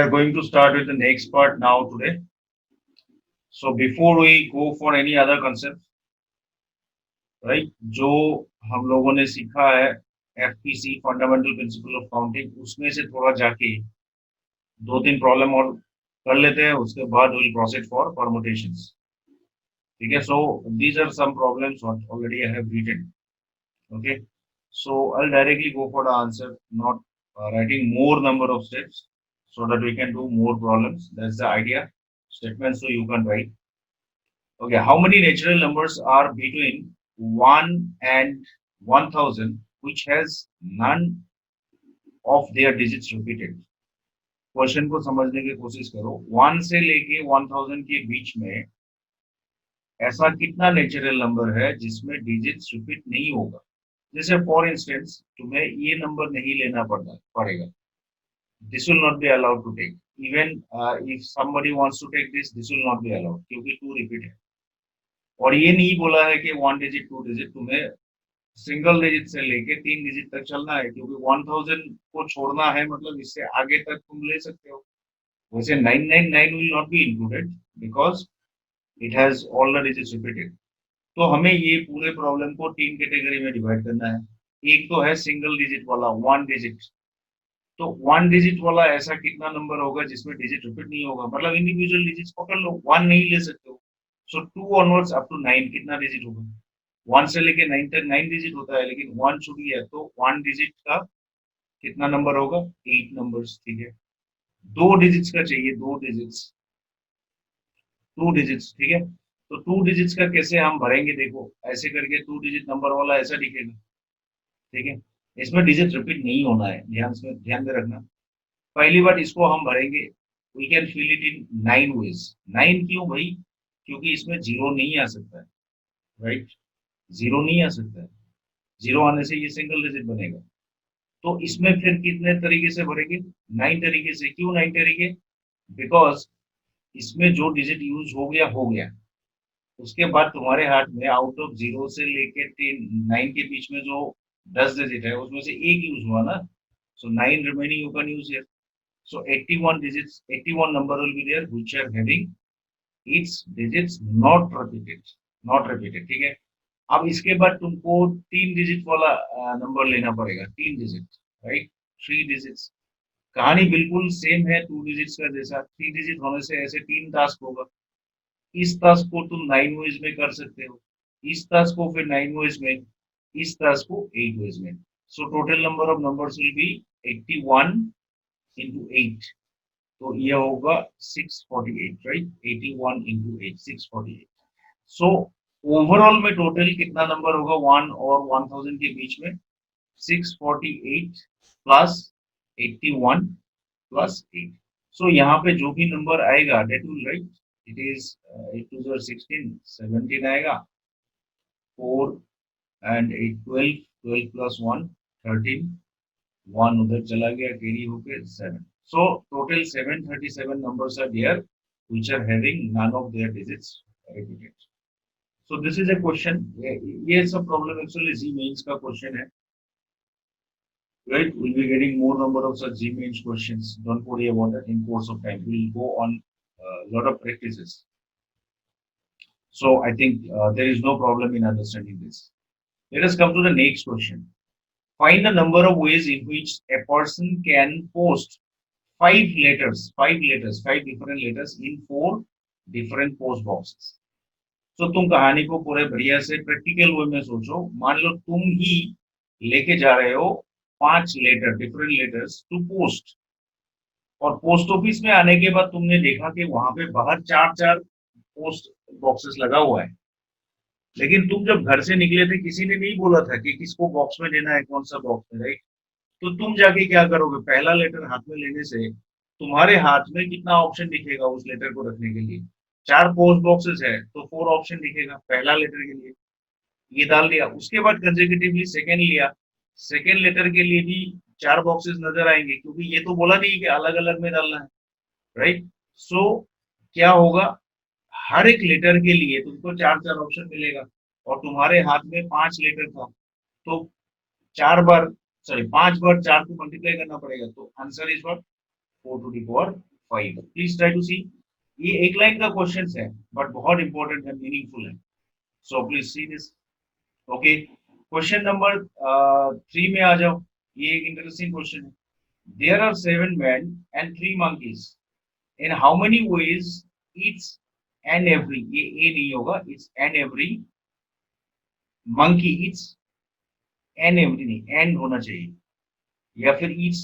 are going to start with the next part now today. So before we go for any other concept, right? जो हम लोगों ने सीखा है FPC fundamental principle of counting, उसमें से थोड़ा जाके दो तीन प्रॉब्लम और कर लेते हैं, उसके बाद विल प्रोसीड फॉर परमुटेशंस. ठीक है. So these are some problems what already I have written. Okay. So I'll directly go for the answer, not writing more number of steps, so that we can do more problems. That's the idea. Statement so you can write. Okay, how many natural numbers are between 1 and 1000 which has none of their digits repeated? Question को समझने की कोशिश करो. 1 से लेके 1000 के बीच में ऐसा कितना नेचुरल नंबर है जिसमें डिजिट्स रिपीट नहीं होगा? जैसे फॉर इंस्टेंस तुम्हें ये नंबर नहीं लेना पड़ेगा. This will not be allowed to take. Even if somebody wants to take this will not be allowed क्योंकि 2 रिपीट है. और ये नहीं बोला है कि 1 डिजिट 2 डिजिट, तुम्हें सिंगल डिजिट से लेके 3 डिजिट तक चलना है, क्योंकि 1000 को छोड़ना है मतलब इससे आगे तक तुम ले सकते हो. वैसे 999 will not be included because it has all the digits repeated. तो हमें ये पूरे प्रॉब्लम को 3 कैटेगरी में डिवाइड करना है. एक तो है सिंगल डिजिट वाला 1 डिजिट. तो 1 डिजिट वाला ऐसा कितना नंबर होगा जिसमें डिजिट रिपीट नहीं होगा, मतलब इंडिविजुअल डिजिट्स पकड़ लो, 1 नहीं ले सकते हो. सो 2 ऑनवर्ड्स अप टू 9 कितना डिजिट होगा? 1 से लेके 9 तक 9 डिजिट होता है, लेकिन 1 छूट गया तो 1 डिजिट का कितना नंबर होगा? 8 नंबर्स. ठीक है. 2 डिजिट्स का चाहिए, 2 डिजिट्स, 2 डिजिट्स. ठीक है. तो 2 डिजिट्स का कैसे हम भरेंगे? देखो ऐसे करके 2 डिजिट नंबर वाला ऐसा दिखेगा. ठीक है. इसमें डिजिट रिपीट नहीं होना है, ध्यान में रखना. पहली बार इसको हम भरेंगे, we can fill it in 9 ways. 9 क्यों भाई? क्योंकि इसमें जीरो नहीं आ सकता है, राइट? जीरो नहीं आ सकता है. जीरो आने से ये सिंगल डिजिट बनेगा. तो इसमें फिर कितने तरीके से भरेंगे? 9 तरीके से. क्यों 9 तरीके? बिकॉज इसमें जो डिजिट यूज हो गया. उसके बाद तुम्हारे हाथ में आउट ऑफ 0 से लेके 9 के बीच में जो 10 डिजिट है उसमें से एक यूज हुआ ना. सो 9 remaining you can use here. So 81 digits, 81 number will be there which are having its digits not repeated. ठीक है. अब इसके बाद तुमको 3 डिजिट वाला नंबर लेना पड़ेगा. 3 डिजिट, राइट? 3 डिजिट्स. कहानी बिल्कुल सेम है 2 डिजिट्स का जैसा. 3 डिजिट होने से ऐसे 3 टास्क होगा. इस टास्क को तुम 9 वेज में कर सकते हो, इस टास्क को फिर 9 वेज में, इस टास्क को 8 वेज में. सो total number of numbers will be 81 into 8. तो ये होगा 648, राइट? 81 into 8, 648. सो ओवरऑल में टोटल कितना नंबर होगा 1 और 1000 के बीच में? 648 प्लस 81 प्लस 8. सो यहाँ पे जो भी नंबर आएगा that will write it is 8 to the 16, 17 आएगा. 4 and 8 12, 12 plus 1 13, 1 उधर चला गया, कैरी होके 7. So total 737 numbers are there which are having none of their digits repeated. So this is a question. ये सब problem actually Z mains का question है, right? We'll be getting more number of such Z mains questions. Don't worry about that. In course of time we'll go on lot of practices. So I think there is no problem in understanding this. Let us come to the next question. Find the number of ways in which a person can post 5 letters, 5 different letters in 4 different post boxes. So तुम कहानी को पूरे बढ़िया से practical way में सोचो. मान लो तुम ही लेके जा रहे हो 5 letter, different letters to post, और पोस्ट ऑफिस में आने के बाद तुमने देखा कि वहां पे बाहर 4 पोस्ट बॉक्सेस लगा हुआ है. लेकिन तुम जब घर से निकले थे किसी ने नहीं बोला था कि किसको बॉक्स में देना है, कौन सा बॉक्स में, राइट? तो तुम जाके क्या करोगे? पहला लेटर हाथ में लेने से तुम्हारे हाथ में कितना ऑप्शन दिखेगा उस लेटर को रखने के लिए? 4 पोस्ट बॉक्सेस है तो 4 ऑप्शन दिखेगा पहला लेटर के लिए. ये डाल दिया. उसके बाद कंसेक्यूटिवली सेकेंड लिया, सेकेंड लेटर के लिए भी 4 बॉक्सेस नजर आएंगे, क्योंकि ये तो बोला नहीं कि अलग अलग में डालना है, राइट? सो क्या होगा? हर एक लेटर के लिए तुमको 4 ऑप्शन मिलेगा, और तुम्हारे हाथ में 5 लेटर था तो 5 बार 4 को मल्टीप्लाई करना पड़ेगा. तो answer is what? 4 to the power 5. Please try to see. ये एक लाइन का क्वेश्चन है बट बहुत इंपॉर्टेंट है, मीनिंगफुल है. So please see this. Okay, question number 3 में आ जाओ. ये एक इंटरेस्टिंग क्वेश्चन है. There are 7 men and 3 monkeys. In how many ways each and every, ये ए नहीं होगा, it's and every monkey, it's and every नहीं, and होना चाहिए, या फिर each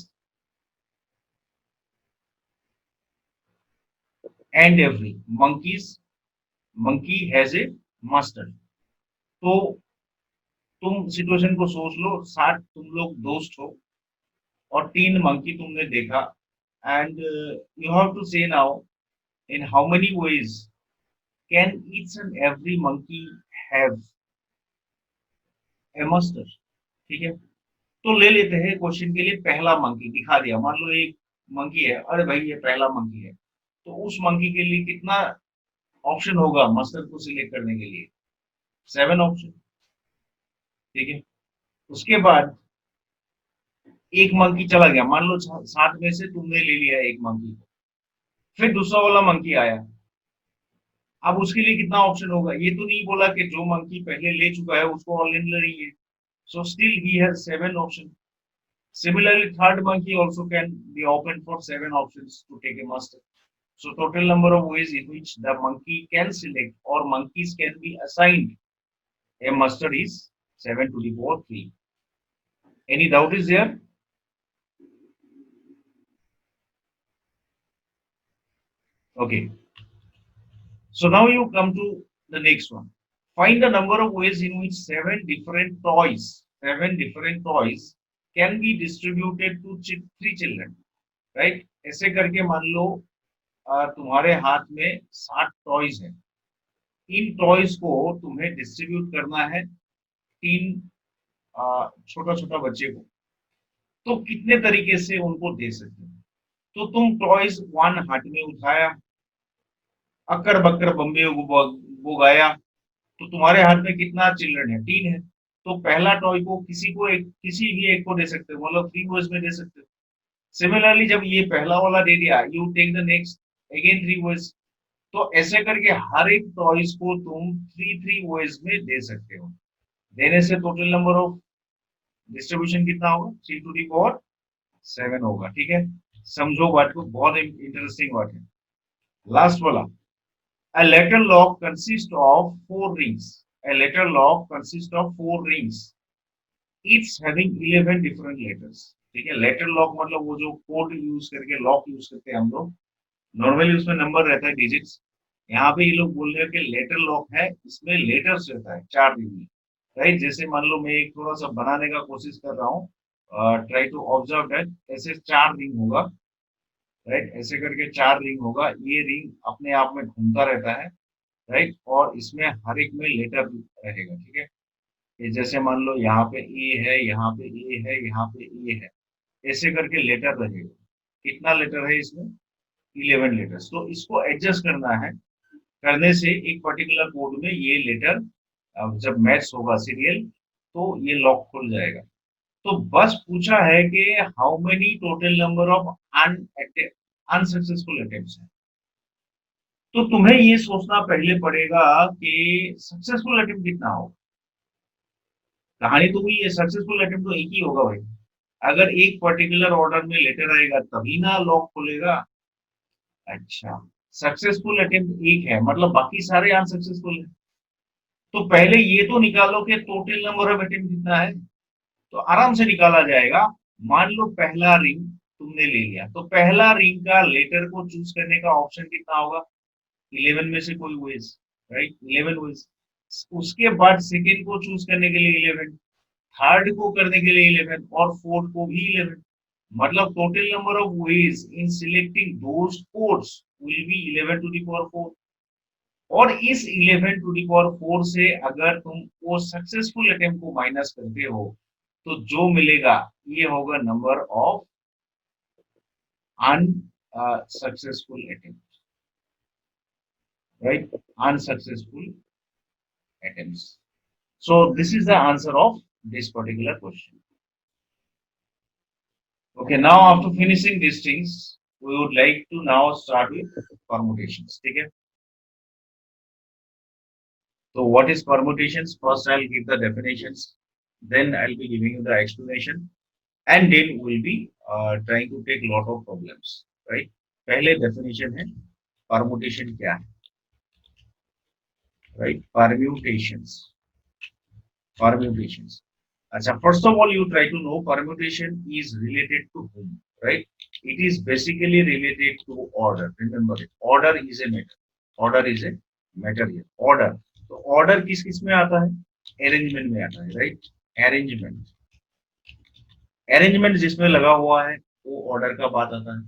and every monkey has a master. तो तुम सिचुएशन को सोच लो, 7 तुम लोग दोस्त हो और 3 मंकी तुमने देखा, एंड यू हैव टू से now in how many veg can each and every monkey have a master. ठीक है, तो ले लेते हैं क्वेश्चन के लिए पहला मंकी दिखा दिया. मान लो एक मंकी है, अरे भाई ये पहला मंकी है, तो उस मंकी के लिए कितना ऑप्शन होगा मास्टर को सिलेक्ट करने के लिए? 7 ऑप्शन. ठीक है, उसके बाद एक मंकी चला गया, मान लो 7 में से तुमने ले लिया एक मंकी को, फिर दूसरा वाला मंकी आया, अब उसके लिए कितना ऑप्शन होगा? ये तो नहीं बोला कि जो मंकी पहले ले चुका है उसको ऑर्डिनरी है. So still he has 7 option. Similarly, third monkey also can be open for 7 options to take a master. So total number of ways in which the monkey can select or monkeys can be assigned a master is 7 to the power 3. Any doubt is there? Okay. So now you come to the next one. Find the number of ways in which 7 different toys can be distributed to 3 children. Right? ऐसे करके मान लो तुम्हारे हाथ में 7 toys हैं. इन toys को तुम्हें distribute करना है 3 छोटा छोटा बच्चे को. तो कितने तरीके से उनको दे सकते हो? तो तुम टॉयज 1 हाथ में उठाया, अक्कर बक्कर बम्बे बुगाया, तो तुम्हारे हाथ में कितना चिल्ड्रन है? 3 है. तो पहला टॉय को किसी भी एक को दे सकते हो, मतलब 3 वर्ड्स में दे सकते हो. सिमिलरली जब ये पहला वाला दे दिया, you take the next again 3 words. तो ऐसे करके हर एक टॉयज को तुम 3 वर्ड्स में दे सकते हो. देने से टोटल नंबर ऑफ डिस्ट्रीब्यूशन कितना होगा? 3 to the power 7 होगा. ठीक है, समझो बात को, बहुत इंटरेस्टिंग बात है. लास्ट वाला, a letter lock consists of 4 rings. A letter lock consists of 4 rings, each having 11 different letters. ठीक है, लेटर लॉक मतलब वो जो कोड यूज करके लॉक यूज करते हैं हम लोग, नॉर्मली उसमें नंबर रहता है, डिजिट्स. यहाँ पे ये लोग बोल रहे हैं कि लेटर लॉक है, इसमें लेटर्स रहता है 4 रिंग में. राइट, जैसे मान लो मैं एक थोड़ा सा बनाने का कोशिश कर रहा हूँ, ट्राई टू ऑब्जर्व दैट. ऐसे 4 रिंग होगा. राइट, ऐसे करके 4 रिंग होगा. ये रिंग अपने आप में घूमता रहता है. राइट, और इसमें हर एक में लेटर रहेगा. ठीक है, ये जैसे मान लो यहाँ पे ए है, यहाँ पे ए है, यहाँ पे ए है, ऐसे करके लेटर रहेगा. कितना लेटर है इसमें? 11 लेटर्स. तो इसको एडजस्ट करना है. करने से एक पर्टिकुलर कोड में ये लेटर जब मैच होगा सीरियल, तो ये लॉक खुल जाएगा. तो बस पूछा है कि how many total number of unsuccessful attempts है. तो तुम्हें ये सोचना पहले पड़ेगा कि सक्सेसफुल अटेम्प्ट कितना होगा. कहानी तो हुई है, सक्सेसफुल अटेम्प्ट तो एक ही होगा भाई. अगर एक पर्टिकुलर ऑर्डर में लेटर आएगा तभी ना लॉक खुलेगा. अच्छा, सक्सेसफुल अटेम्प्ट एक है, मतलब बाकी सारे अनसक्सेसफुल है. तो पहले ये तो निकालो कि टोटल नंबर ऑफ अटेम्प्ट कितना है, तो आराम से निकाला जाएगा. मान लो पहला रिंग तुमने ले लिया, तो पहला रिंग का लेटर को चूज करने का ऑप्शन कितना होगा? 11 में से कोई वेज. Right, 11 veg. उसके बाद सेकेंड को चूज करने के लिए 11, थर्ड को करने के लिए 11, और फोर्थ को भी 11. मतलब total number of ways in selecting those codes will be 11 to the power 4. और इस 11 to the power 4 से अगर तुम वो सक्सेसफुल अटेम्प्ट को माइनस करते हो, तो जो मिलेगा ये होगा number of unsuccessful attempt. Right, unsuccessful attempts. So this is the answer of this particular question. Okay, now after finishing these things, we would like to now start with permutations. ठीक है? So what is permutations? First I'll give the definitions, then I'll be giving you the explanation, and then we'll be trying to take lot of problems, right? पहले definition है permutation क्या है, right? Permutations. अच्छा, first of all you try to know permutation is related to whom, right? It is basically related to order. Remember it. Order is a matter. Order is a matter here. Order. तो order किस किस में आता है? Arrangement में आता है, right? Arrangement. Arrangement जिसमें लगा हुआ है वो order का बात आता है,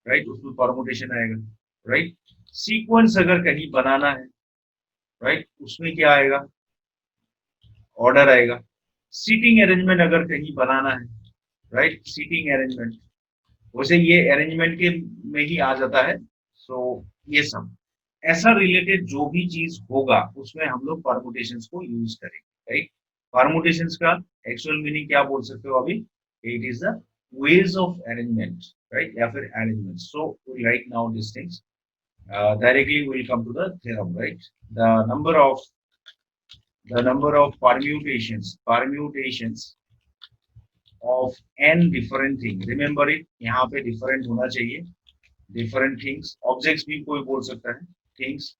right? उसमें permutation आएगा, right? Sequence अगर कहीं बनाना है, right? उसमें क्या आएगा? Order आएगा. सीटिंग अरेंजमेंट अगर कहीं बनाना है, राइट? सीटिंग अरेंजमेंट, वैसे ये अरेंजमेंट के में ही आ जाता है. सो ये सब ऐसा रिलेटेड जो भी चीज होगा उसमें हम लोग परमुटेशंस को यूज करेंगे, राइट? परमुटेशंस का एक्चुअल मीनिंग क्या बोल सकते हो अभी? It is the ways of arrangement, right? या फिर arrangement. So we write now this things directly. We will come to the theorem, right? The number of permutations of n different things. Remember it, यहाँ पे different होना चाहिए. Different things, objects भी कोई बोल सकता है. Things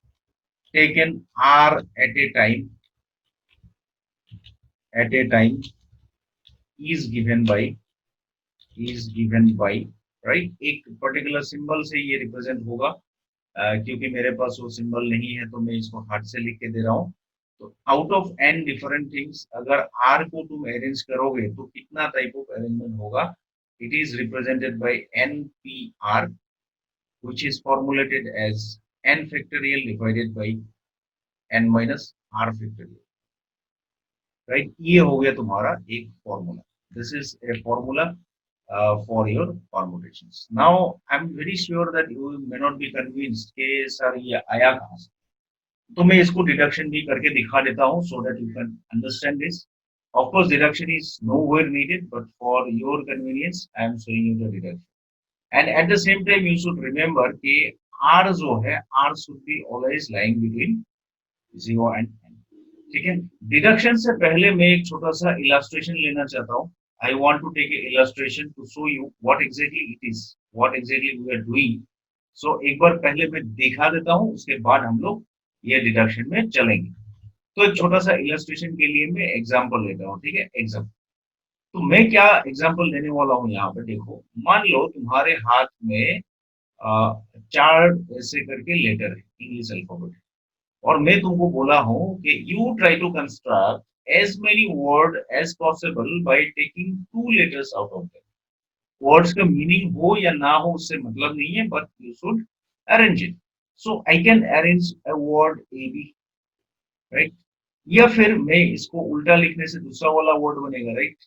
taken are at a time is given by right? एक particular symbol से ये represent होगा. क्योंकि मेरे पास वो सिंबल नहीं है तो मैं इसको हाथ से लिख के दे रहा हूँ. तो out of n different things अगर r को तुम अरेंज करोगे तो कितना टाइप ऑफ अरेंजमेंट होगा? It is represented by npr which is formulated as n factorial divided by n minus r factorial, right? ये हो गया तुम्हारा एक formula. This is a formula for your permutations. Now I'm very sure that you may not be convinced कि sir ये आया कहाँ से. तो मैं इसको डिडक्शन भी करके दिखा देता हूँ so that you can understand this. Of course deduction is nowhere needed, but for your convenience I am showing you the deduction. And at the same time you should remember कि r जो है r should be always lying between 0 and n. ठीक है? Deduction से पहले मैं एक छोटा सा इलस्ट्रेशन लेना चाहता हूँ. I want to take an illustration to show you what exactly it is, what exactly we are doing. So एक बार पहले मैं दिखा देता हूँ, उसके बाद हम लोग ये डिडक्शन में चलेंगे. तो एक छोटा सा इलस्ट्रेशन के लिए मैं एग्जांपल लेता हूँ, ठीक है? एग्जांपल. तो मैं क्या एग्जांपल देने वाला हूँ यहाँ पे देखो. मान लो तुम्हारे हाथ में 4 ऐसे करके लेटर है इंग्लिश अल्फाबेट, और मैं तुमको बोला हूँ कि you try to construct as many word as possible by taking 2 letters out of them. Words का meaning हो या ना हो उससे मतलब नहीं है, but you should arrange it. So I can arrange a word AB, right? या फिर मैं इसको उल्टा लिखने से दूसरा वाला वर्ड बनेगा, राइट?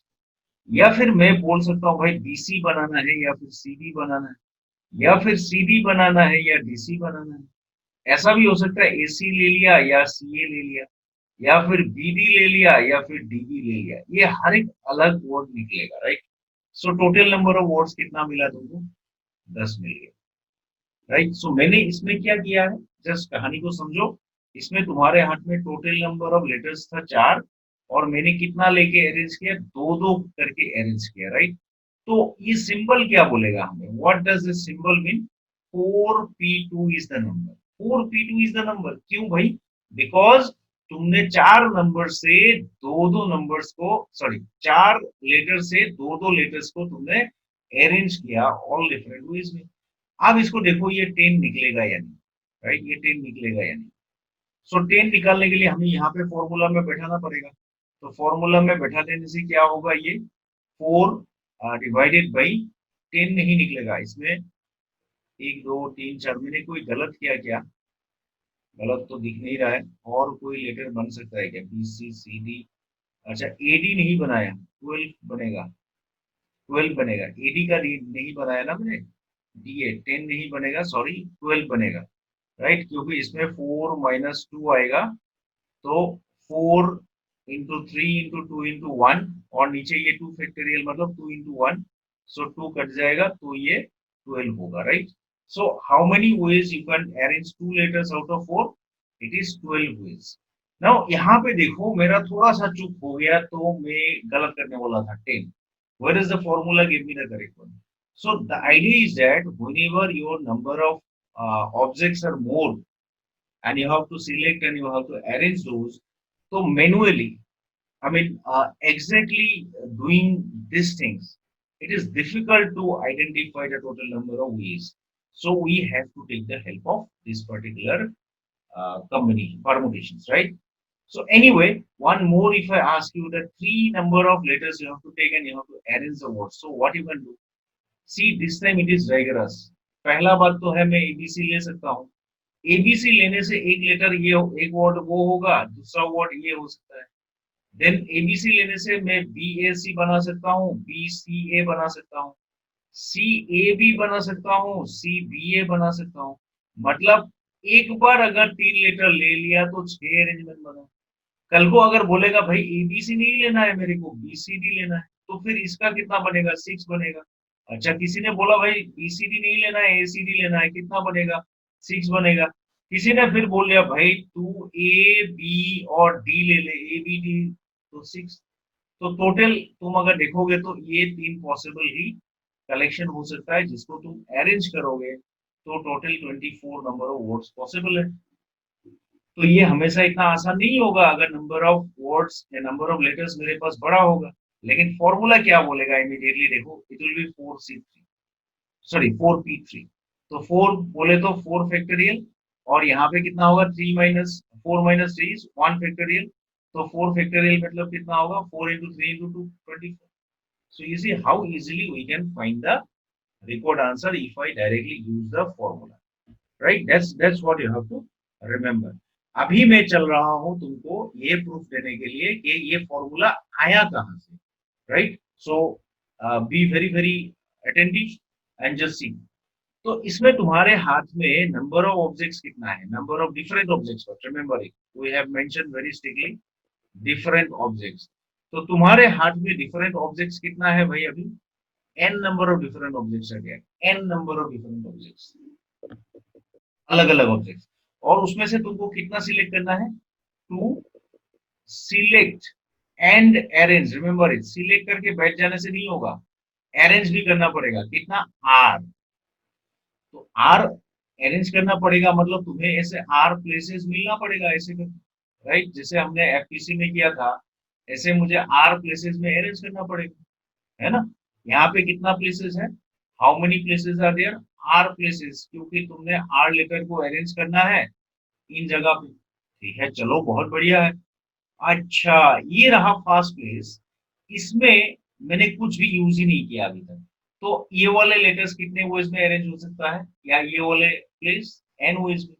या फिर मैं बोल सकता हूँ भाई BC बनाना है या फिर CD बनाना है, या फिर CD बनाना है या DC बनाना है. ऐसा भी हो सकता है AC ले लिया या CA ले लिया, या फिर बीडी ले लिया या फिर डीबी ले लिया. ये हर एक अलग वर्ड निकलेगा, right? So total number of words कितना मिला तुमको? 10 मिल गया, राइट? सो मैंने इसमें क्या किया है, जस्ट कहानी को समझो. इसमें तुम्हारे हाथ में टोटल नंबर ऑफ लेटर्स था 4, और मैंने कितना लेके अरेंज किया? 2-2 करके अरेंज किया, राइट? तो ये सिंबल क्या बोलेगा हमें? What does this symbol mean? 4p2 is the number. 4p2 is the number. क्यों भाई? बिकॉज तुमने 4 नंबर से 2-2 नंबर्स को, सॉरी 4 लेटर से 2-2 लेटर्स को तुमने अरेंज किया ऑल डिफरेंट वेज में. अब इसको देखो ये 10 निकलेगा या नहीं, राइट? ये 10 निकलेगा या नहीं. सो 10 निकालने के लिए हमें यहाँ पे फॉर्मूला में बैठाना पड़ेगा. तो फॉर्मूला में बैठा देने से क्या होगा? ये 4 डिवाइडेड बाई 10 नहीं निकलेगा. इसमें 1 2 3 4 मैंने कोई गलत किया क्या? गलत तो दिख नहीं रहा है. और कोई लेटर बन सकता है क्या? BC CD. अच्छा AD नहीं बनाया, 12 बनेगा. 12 बनेगा. AD का नहीं बनाया ना मैंने. DA 10 नहीं बनेगा, सॉरी 12 बनेगा, राइट? क्योंकि इसमें 4 माइनस 2 आएगा. तो 4 इंटू 3 इंटू 2 इंटू 1, और नीचे ये 2 फैक्टोरियल मतलब 2 इंटू 1. सो 2 कट जाएगा तो ये 12 होगा, right? So how many ways you can arrange two letters out of 4? It is 12 ways. Now यहाँ पे देखो मेरा थोड़ा सा चूक हो गया, तो मैं गलत करने वाला था 10। Where is the formula? Give me the correct one. So the idea is that whenever your number of objects are more and you have to select and you have to arrange those, so manually, I mean, exactly doing these things, it is difficult to identify the total number of ways. So we have to take the help of this particular combination, permutations, right? So anyway, one more, if I ask you the three number of letters you have to take and you have to arrange the words. So what you can do? See, this time it is rigorous. पहला बात तो है मैं ABC ले सकता हूँ। ABC लेने से एक लेटर ये एक वर्ड वो होगा, दूसरा वर्ड ये हो सकता है। देन ABC लेने से मैं BAC बना सकता हूँ, BCA बना सकता हूँ, CAB बना सकता हूँ, CBA बना सकता हूँ। मतलब एक बार अगर 3 लेटर ले लिया तो 6 अरेंजमेंट बना। कल को अगर बोलेगा भाई एबीसी नहीं लेना है, मेरे को बीसीडी लेना है, तो फिर इसका कितना बनेगा? 6 बनेगा। अच्छा, किसी ने बोला भाई बीसीडी नहीं लेना है, एसीडी लेना है, कितना बनेगा? 6 बनेगा। किसी ने फिर बोल दिया भाई तू ए बी और डी ले ले, ए बी डी, तो 6। तो टोटल तुम अगर देखोगे तो ये 3 पॉसिबल ही कलेक्शन हो सकता है, जिसको तुम अरेंज करोगे तो total 24 number of words possible है। तो ये हमेशा इतना आसान नहीं होगा अगर नंबर ऑफ वर्ड्स या नंबर ऑफ लेटर्स मेरे पास बड़ा होगा। लेकिन फॉर्मूला क्या बोलेगा इमीडिएटली देखो, it will B 4C3, sorry 4P3। तो 4 बोले तो 4 फैक्टोरियल, और यहाँ पे कितना होगा? 3 माइनस 4 माइनस 3 इज 1 फैक्टोरियल। तो 4 फैक्टोरियल मतलब कितना होगा? 4 into 3 into 2, 24। So you see how easily we can find the required answer if I directly use the formula, right? That's what you have to remember. अभी मैं चल रहा हूं तुमको ये प्रूफ देने के लिए कि ये फॉर्मूला आया कहां से, right? So be very very attentive and just see. तो इसमें तुम्हारे हाथ में नंबर ऑफ ऑब्जेक्ट्स कितना है? Number of different objects, remember it, we have mention very strictly different objects. तो तुम्हारे हाथ में डिफरेंट ऑब्जेक्ट्स कितना है भाई? अभी n number of different objects है, क्या n number of different objects, अलग अलग ऑब्जेक्ट्स। और उसमें से तुमको कितना सिलेक्ट करना है? To select and arrange. Remember it, select करके बैठ जाने से नहीं होगा, अरेंज भी करना पड़ेगा। कितना? आर। तो आर अरेंज करना पड़ेगा, मतलब तुम्हें ऐसे आर प्लेसेस मिलना पड़ेगा ऐसे करके, राइट? जैसे हमने एफपीसी में किया था, ऐसे मुझे आर प्लेसेस में अरेंज करना पड़ेगा, है ना? यहाँ पे कितना प्लेसेस है? How many places are there? R places, क्योंकि तुमने आर लेटर को अरेंज करना है इन जगह पे। ठीक है, चलो बहुत बढ़िया है। अच्छा, ये रहा फर्स्ट प्लेस, इसमें मैंने कुछ भी यूज ही नहीं किया अभी तक। तो ये वाले लेटर्स कितने वेज में अरेंज हो सकता है? या ये वाले प्लेस एन वेज में।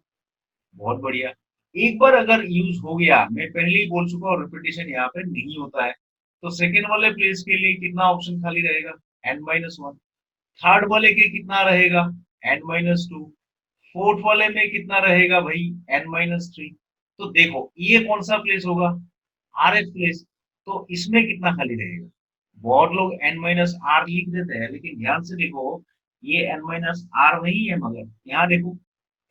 बहुत बढ़िया। एक बार अगर यूज हो गया, मैं पहले ही बोल चुका हूँ, रिपीटेशन यहाँ पे नहीं होता है, तो सेकेंड वाले प्लेस के लिए कितना ऑप्शन खाली रहेगा? n-1। थर्ड वाले के कितना रहेगा? n-2। फोर्थ वाले में कितना रहेगा भाई? n-3। तो देखो ये कौन सा प्लेस होगा? RF place. तो इसमें कितना खाली रहेगा? बहुत लोग n-r लिख देते हैं, लेकिन ध्यान से देखो ये n-r नहीं है, मगर यहाँ देखो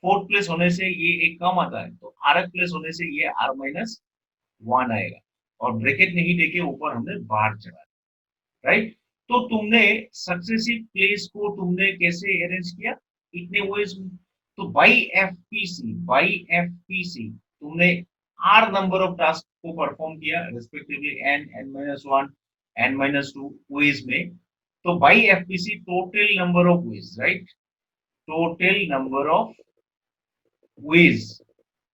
फोर्थ प्लेस होने से ये एक कम आता है, तो RF प्लेस होने से ये r-1 आएगा, और ब्रैकेट नहीं देके ऊपर हमने बाहर चढ़ा, राइट? तो तुमने सक्सेसिव प्लेस को तुमने कैसे अरेंज किया? इतने वेज में। तो बाई एफपीसी तुमने आर नंबर ऑफ टास्क को परफॉर्म किया, रेस्पेक्टिवली n-1 n-2 वेज में। तो by FPC total number of ways, right? Total number of ways,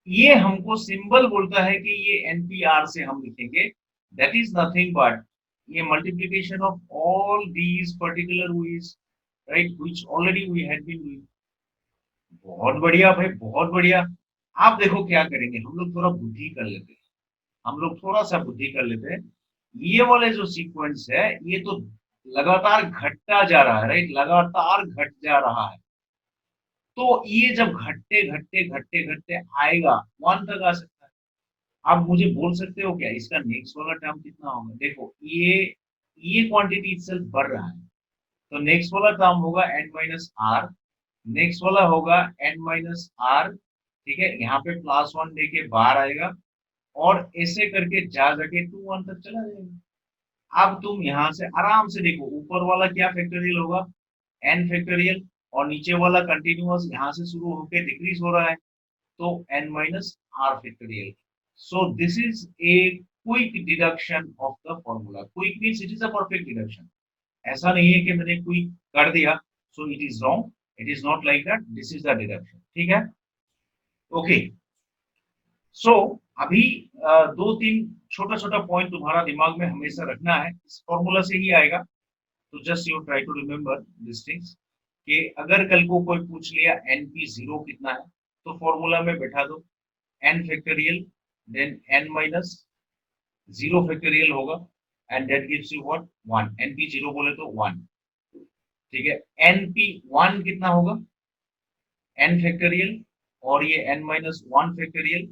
ये हमको सिंबल बोलता है कि ये एनपीआर से हम लिखेंगे, दैट इज नथिंग बट ये multiplication of all these particular ways, right, which already we had been doing. बहुत बढ़िया भाई, बहुत बढ़िया। आप देखो क्या करेंगे, हम लोग थोड़ा बुद्धि कर लेते हैं, हम लोग थोड़ा सा बुद्धि कर लेते हैं। ये वाले जो सीक्वेंस है ये तो लगातार घटता जा रहा है, राइट? लगातार घट जा रहा है। तो ये जब घटते घटते घटते घटते आएगा 1 तक आ सकता है। आप मुझे बोल सकते हो क्या इसका नेक्स्ट वाला टर्म कितना होगा? देखो ये क्वांटिटी इटसेल्फ बढ़ रहा है, तो नेक्स्ट वाला टर्म होगा n माइनस आर, नेक्स्ट वाला होगा n माइनस आर, ठीक है, यहाँ पे प्लस वन देके बाहर आएगा और ऐसे करके जा जाके 2 1 तक चला जाएगा। अब तुम यहाँ से आराम से देखो, ऊपर वाला क्या फैक्टोरियल होगा, n फैक्टोरियल, और नीचे वाला कंटिन्यूअस यहाँ से शुरू होके डिक्रीज हो रहा है, तो n माइनस R factorial. So this is a quick deduction of the formula. Quick means it is a perfect deduction. ऐसा नहीं है कि मैंने क्विक कर दिया so it is wrong, it is not like that, this is the deduction, ठीक है। Okay, सो अभी दो तीन छोटा छोटा पॉइंट तुम्हारा दिमाग में हमेशा रखना है, इस फॉर्मूला से ही आएगा। तो just you try to remember this things, कि अगर कल को कोई पूछ लिया np0 कितना है, तो फॉर्मूला में बैठा दो n factorial then n minus 0 factorial होगा and that gives you what 1, np0 बोले तो 1, ठीक है। np1 कितना होगा, n फैक्टोरियल, और ये n माइनस 1 फैक्टोरियल,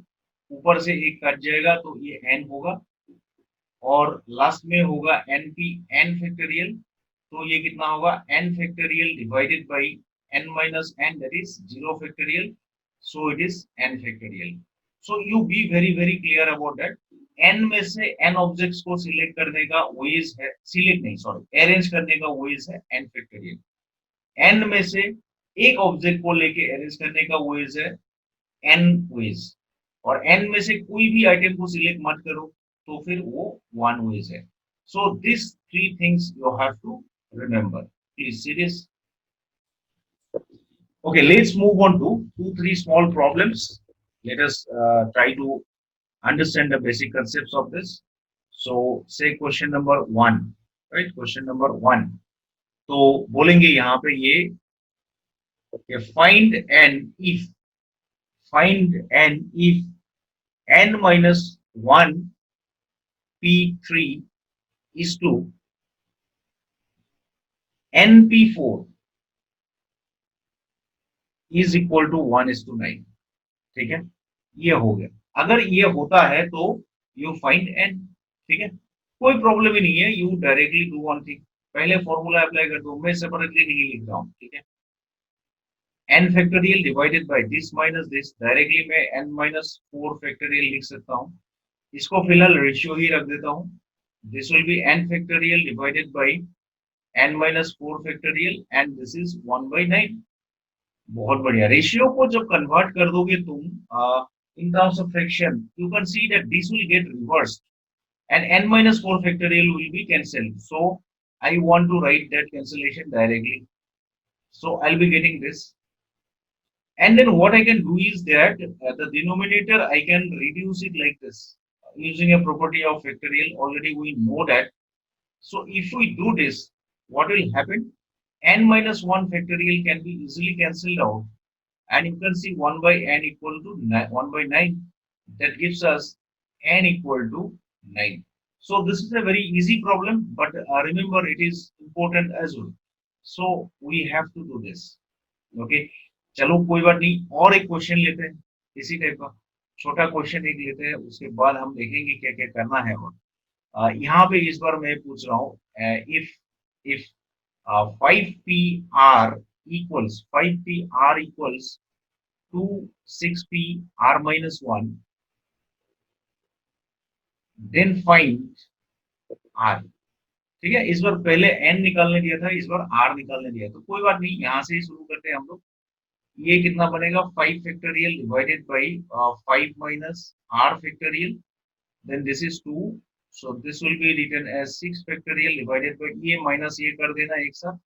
ऊपर से एक कट जाएगा तो ये n होगा, और लास्ट में होगा npn फैक्टोरियल, तो ये कितना होगा n factorial divided by n minus n, that is 0 factorial, so it is n factorial. So you be very very clear about that, n में से n ऑब्जेक्ट्स को सिलेक्ट करने का वेज है, सिलेक्ट नहीं सॉरी अरेंज करने का veg है n फैक्टोरियल, n में से एक ऑब्जेक्ट को लेके अरेंज करने का वेज है n वेज, और n में से कोई भी आइटम को सिलेक्ट मत करो तो फिर वो 1 वेज है। So this three things you have to remember, please see this. Okay, let's move on to 2 3 small problems. Let us try to understand the basic concepts of this. So say question number 1, right? Question number 1, तो बोलेंगे यहाँ पे ये कि find n if n minus 1 p3 is to np4 is equal to 1:9, ठीक है, ये हो गया। अगर ये होता है तो यू फाइंड n, ठीक है, कोई प्रॉब्लम ही नहीं है, you directly do one thing, पहले फॉर्मूला अप्लाई कर दो, मैं सेपरेटली नहीं लिख रहा हूँ, ठीक है। n factorial divided by this minus this, directly मैं n माइनस 4 फैक्टोरियल लिख सकता हूँ, इसको फिलहाल रेशियो ही रख देता हूँ, this will B n factorial divided by n minus 4 factorial and this is 1/9। बहुत बढ़िया, रेशियो को जब कन्वर्ट कर दोगे तुम in terms of fraction, you can see that this will get reversed and n minus 4 factorial will be cancelled. So I want to write that cancellation directly. So I'll be getting this. And then what I can do is that the denominator I can reduce it like this using a property of factorial. Already we know that. So if we do this, what will happen? N minus 1 factorial can be easily cancelled out. And you can see 1 by n equal to 1/9. That gives us n equal to 9. So this is a very easy problem, but remember it is important as well. So we have to do this. Okay, चलो कोई बात नहीं, और एक question लेते हैं इसी type का, छोटा क्वेश्चन एक लेते हैं, उसके बाद हम देखेंगे क्या क्या करना है। और यहाँ पे इस बार मैं पूछ रहा हूँ if 5pr equals to 6pr minus 1, then find r, ठीक है। इस बार पहले n निकालने दिया था, इस बार r निकालने दिया, तो कोई बात नहीं, यहाँ से ही शुरू करते हैं हम लोग। ये कितना बनेगा, 5 factorial divided by 5 minus r factorial, then this is 2, so this will be written as 6 factorial divided by, ये माइनस ये कर देना एक साथ,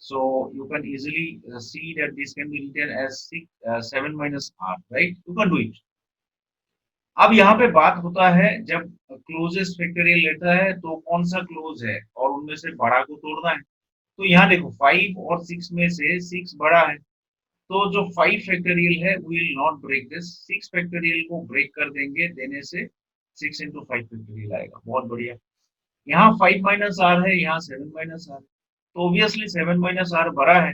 so you can easily see that this can be written as 7 minus r, right? You can do it. अब यहाँ पे बात होता है जब क्लोजेस्ट फैक्टोरियल लेता है तो कौन सा क्लोज है और उनमें से बड़ा को तोड़ना है। तो यहाँ देखो 5 और 6 में से 6 बड़ा है, तो जो 5 फैक्टोरियल है we will not break this, 6 factorial को ब्रेक कर देंगे, देने से 6 into 5 फैक्टोरियल आएगा। बहुत बढ़िया, यहाँ 5 माइनस आर है, यहाँ 7 माइनस आर, तो ऑब्वियसली 7 माइनस आर बड़ा है,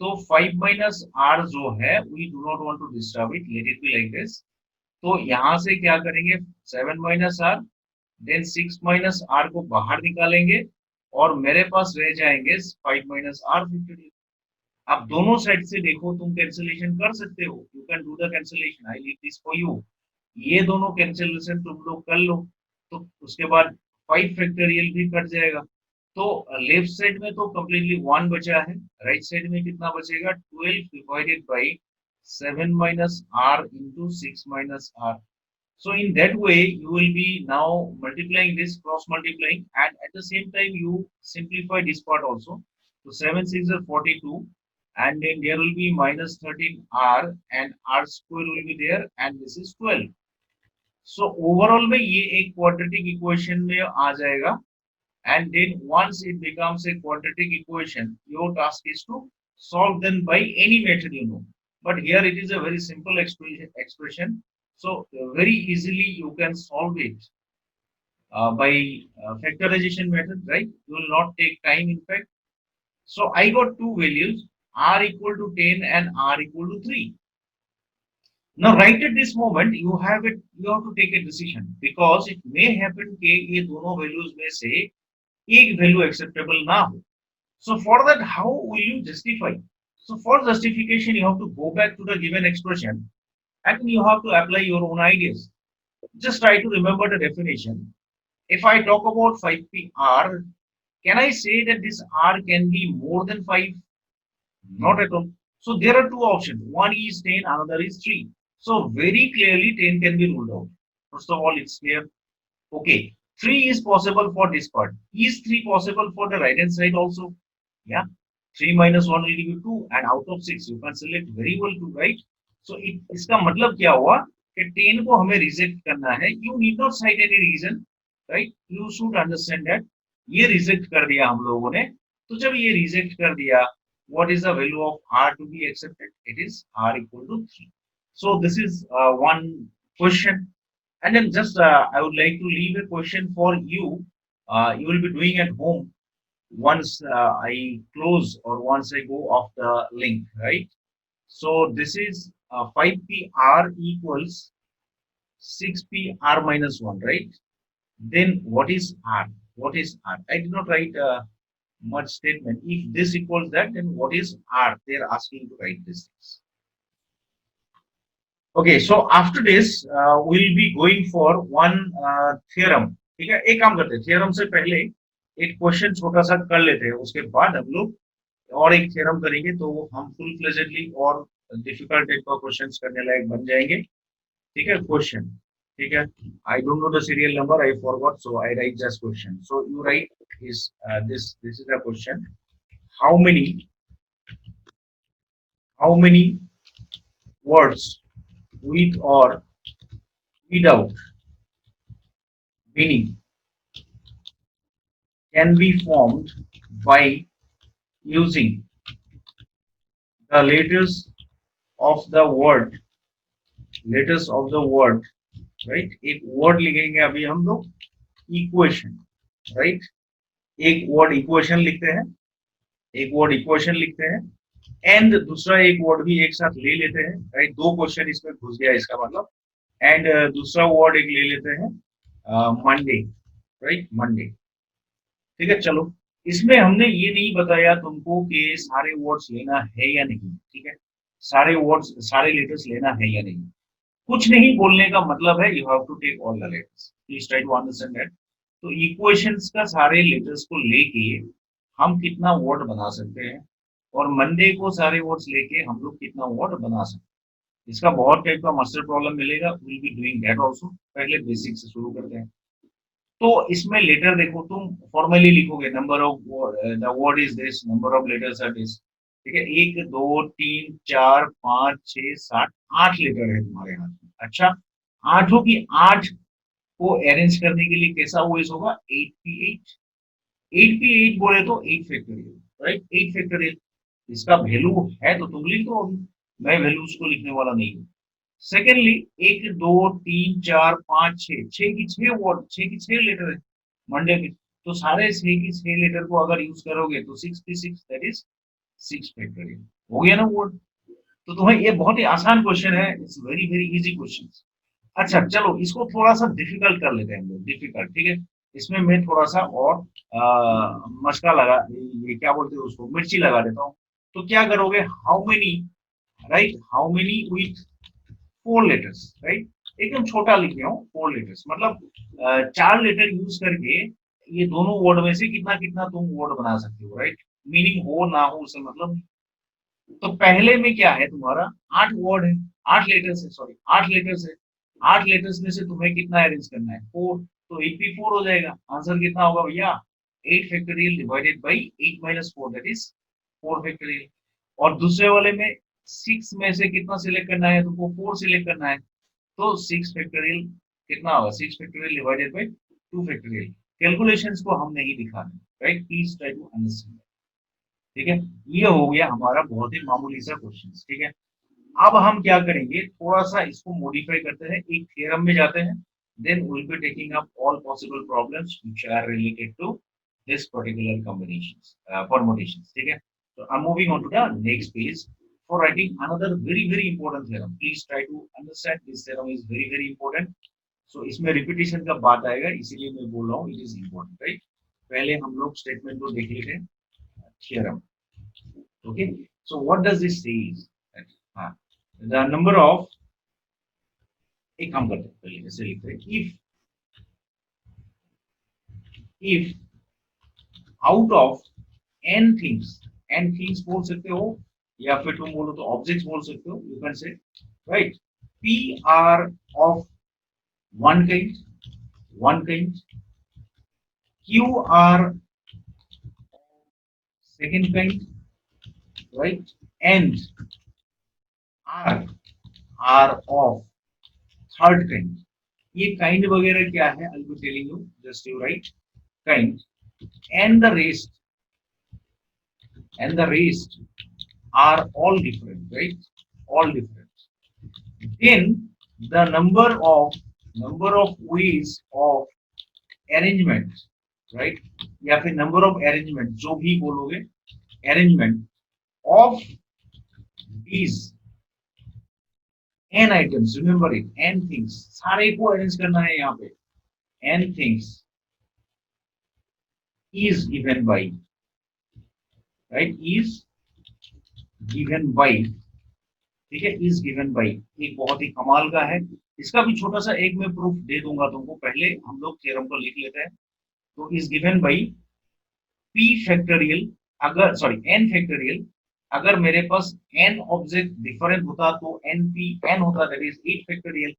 तो 5 माइनस आर जो है we do not want to disturb it, let it be like this। तो यहाँ से क्या करेंगे, 7 minus R, then 6 minus R को बाहर निकालेंगे और मेरे पास रह जाएंगे 5 माइनस आर फैक्टोरियल। आप दोनों साइड से देखो, तुम कैंसिलेशन कर सकते हो, you can do the cancellation, I leave this for you. ये दोनों कैंसिलेशन तुम लोग कर लो, तो उसके बाद 5 फैक्टोरियल भी कट जाएगा। तो लेफ्ट साइड में तो कम्प्लीटली 1 बचा है, राइट साइड में कितना बचेगा, 12 divided by 7 minus R into 6 minus R. So in that way, you will be now multiplying this, cross multiplying, and at the same time you simplify this part also. So 7 6 are 42, and then there will be minus 13 r, and r square will be there, and this is 12. So overall में ये एक quadratic equation में आ जाएगा, and then once it becomes a quadratic equation, your task is to solve them by any method you know. But here it is a very simple expression, so very easily you can solve it by factorization method, right? You will not take time in fact. So I got two values, r equal to 10 and r equal to 3. Now right at this moment you have to take a decision, because it may happen कि ये दोनों values में से एक value acceptable ना हो. So for that, how will you justify? So for justification, you have to go back to the given expression and you have to apply your own ideas. Just try to remember the definition. If I talk about 5pr, can I say that this r can be more than 5? Not at all. So there are two options. One is 10, another is 3. So very clearly 10 can be ruled out. First of all, it's clear. Okay, 3 is possible for this part. Is 3 possible for the right hand side also? Yeah, 3 minus 1 will give you 2, and out of 6 you can select very well 2, right? So इसका मतलब क्या हुआ कि 10 को हमें reject करना है. You need not cite any reason, right? You should understand that ये रिजेक्ट कर दिया हम लोगों ने. तो जब ये रिजेक्ट कर दिया, what is the value of r to be accepted? It is r equal to 3. So this is one question. And then just I would like to leave a question for you. You will be doing at home once I close or once I go off the link, right? So this is 5pr equals 6pr minus 1, right? Then what is r? What is r? I did not write much statement. If this equals that, then what is r? They are asking to write this. Okay, so after this, we'll be going for one theorem. ठीक है, एक काम करते हैं, theorem से पहले एक question छोटा सा कर लेते हैं, उसके बाद हम लोग और एक थ्योरम करेंगे, तो हम फुल फ्लेजेडली और डिफिकल्ट टाइप का क्वेश्चंस करने लायक बन जाएंगे. ठीक है, क्वेश्चन. ठीक है, I don't know the serial number, I forgot, so I right just question. So you right is this is the question. How many words with or without meaning can be formed by using the letters of the word, right? एक word लिखेंगे अभी हम लोग, equation, right? एक word equation लिखते हैं, and दूसरा एक वर्ड भी एक साथ ले लेते हैं, राइट? दो क्वेश्चन इसमें घुस गया इसका मतलब. एंड दूसरा वर्ड एक ले लेते हैं, मंडे, राइट? मंडे. ठीक है, चलो. इसमें हमने ये नहीं बताया तुमको कि सारे वर्ड्स लेना है या नहीं. ठीक है, सारे वर्ड्स, सारे लेटर्स लेना है या नहीं. कुछ नहीं बोलने का मतलब है you have to take all the letters. Please try to understand that. तो इक्वेशंस का सारे लेटर्स को लेके हम कितना वर्ड बना सकते हैं, और मंडे को सारे वर्ड्स लेके हम लोग कितना वर्ड बना सकते हैं. इसका बहुत टाइप का मास्टर प्रॉब्लम मिलेगा, will be doing that also. पहले बेसिक से शुरू करते हैं. तो इसमें लेटर देखो, तुम फॉर्मली लिखोगे number of the word is this, number of letters are this. ठीक है, 1 2 3 4 5 6 7 8 लेटर है तुम्हारे हाथ में. अच्छा, आठों की 8 को अरेंज करने के लिए कैसा वॉइस होगा, 8p8. 8p8 बोले तो 8 फैक्टोरियल, राइट? 8 फैक्टोरियल. इसका वैल्यू है तो तुम लिख दो, मैं वैल्यूज को लिखने वाला नहीं हूँ. सेकेंडली 1 2 3 4 5 6, 6 की 6 वर्ड, 6 की 6 लेटर है मंडे के. तो सारे 6 की 6 लेटर को अगर यूज करोगे तो 6p6, दैट इज 6 फैक्टोरियल. हो गया ना वर्ड? तो तुम्हें ये बहुत ही आसान क्वेश्चन है, it's very very easy question. अच्छा चलो, इसको थोड़ा सा डिफिकल्ट कर लेते हैं हम लोग. डिफिकल्ट, ठीक है, इसमें मैं थोड़ा सा और मशका लगा, ये क्या बोलते हैं उसको, मिर्ची लगा देता हूँ। तो क्या करोगे, how many, right, how many with 4 letters, right, एकदम छोटा लिख रहा हूँ 4 लेटर्स, मतलब 4 लेटर यूज करके ये दोनों वर्ड में से कितना कितना तुम वर्ड बना सकते हो, राइट, मीनिंग हो ना हो उससे मतलब। तो पहले में क्या है तुम्हारा, 8 वर्ड है, 8 लेटर्स है, सॉरी 8 लेटर्स है, 8 लेटर्स में से तुम्हें कितना अरेंज करना है, 4, तो 8p4 हो जाएगा। आंसर कितना होगा भैया, 8 factorial divided by 8 - 4, that is 4 factorial. और दूसरे वाले में 6 में से कितना सिलेक्ट करना है तुमको, 4 सिलेक्ट करना है, तो 6 फैक्टोरियल कितना होगा, 6 factorial divided by 2 factorial. Calculations को हम नहीं दिखाना, right, please try to understand, ठीक है। ये हो गया हमारा बहुत ही मामूली सा क्वेश्चन, ठीक है। अब हम क्या करेंगे, थोड़ा सा इसको मॉडिफाई करते हैं, एक थ्योरम में जाते हैं, then will be taking up all possible problems which are related to this particular combinations, permutations, ठीक है। तो I am moving on to the next page for writing another very very important theorem, please try to understand this theorem is very very important. So इसमें repetition का बात आएगा, इसीलिए मैं बोल रहा हूँ इट इज इंपॉर्टेंट, राइट। पहले हम लोग स्टेटमेंट को देख लेते हैं, theorem, okay, so what does this say is that the number of, एक काम करते हैं पहले ऐसे लिखते हैं, if out of n things, n things बोल सकते हो या फिर तुम बोलो तो ऑब्जेक्ट्स बोल सकते हो, you can say, right, p are of one kind, q are second kind, right, and r are of third kind। ये काइंड वगैरह क्या है, I will telling you, just you right kind, and the rest, and the rest are all different, right, all different. Then the number of ways of arrangement, right, या फिर number of arrangement, जो भी बोलोगे, arrangement of these n items, remember it, n things, सारे को arrange करना है यहाँ पे, n things is given by, right, is given by, ठीक है, इज गिवन बाई, एक बहुत ही कमाल का है, इसका भी छोटा सा एक मैं प्रूफ दे दूंगा तुमको, पहले हम लोग थ्योरम को लिख लेते हैं। तो is given by p factorial, अगर सॉरी n फैक्टोरियल, अगर मेरे पास n ऑब्जेक्ट डिफरेंट होता तो n होता, दैट इज 8 फैक्टोरियल।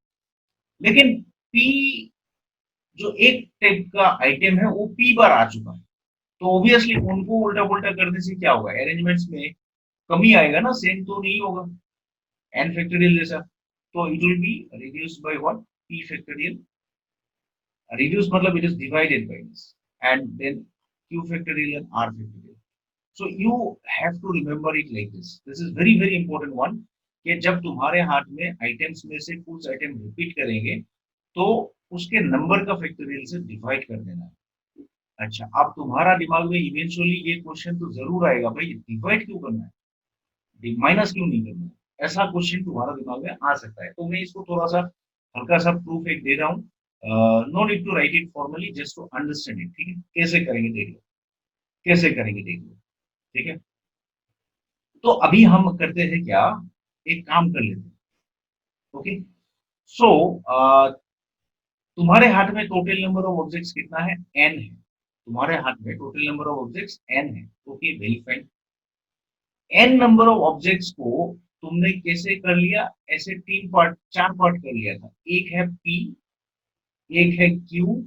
लेकिन p जो एक टाइप का आइटम है वो p बार आ चुका है, तो ऑब्वियसली उनको उल्टा पुल्टा करने से क्या होगा, अरेंजमेंट्स में कमी आएगा ना, सेम तो नहीं होगा n फैक्टोरियल जैसा। तो it will B reduced by what, p factorial, reduced मतलब it is divided by this, and then q factorial and r factorial। so you have to remember it like this is very very important one, कि जब तुम्हारे हाथ में items में से कुछ item repeat करेंगे तो उसके नंबर का फैक्टोरियल से डिवाइड कर देना है। अच्छा, अब तुम्हारा दिमाग में इवेंचुअली ये क्वेश्चन तो जरूर आएगा, भाई डिवाइड क्यों करना है, माइनस क्यों नहीं करना है, ऐसा क्वेश्चन तुम्हारा दिमाग में आ सकता है। तो मैं इसको थोड़ा सा हल्का सा प्रूफ एक दे रहा हूँ, no need to write it formally, just to understand it, ठीक है, कैसे करेंगे देख लो, कैसे करेंगे देख लो, ठीक है। तो अभी हम करते हैं क्या, एक काम कर लेते हैं, ओके। सो तुम्हारे हाथ में टोटल नंबर ऑफ ऑब्जेक्ट्स कितना है, n है, तुम्हारे हाथ में total number of objects n है, okay, very fine. n number of objects को तुमने कैसे कर लिया, ऐसे 4 पार्ट कर लिया था, एक है p, एक है q,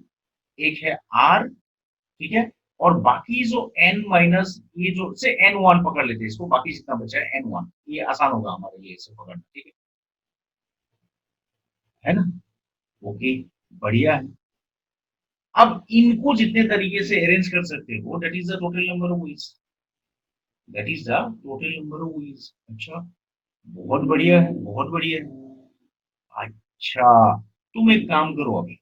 एक है r, ठीक है, और बाकी जो n माइनस, ये जो से n1 पकड़ लेते हैं इसको, बाकी जितना बचा है n1, ये आसान होगा हमारे लिए इसे पकड़ना, ठीक है ना, ओके, बढ़िया है। अब इनको जितने तरीके से अरेंज कर सकते हो, that is the total number of ways, that is the total number of ways. अच्छा, बहुत बढ़िया है, बहुत बढ़िया है। अच्छा, तुम एक काम करो, अभी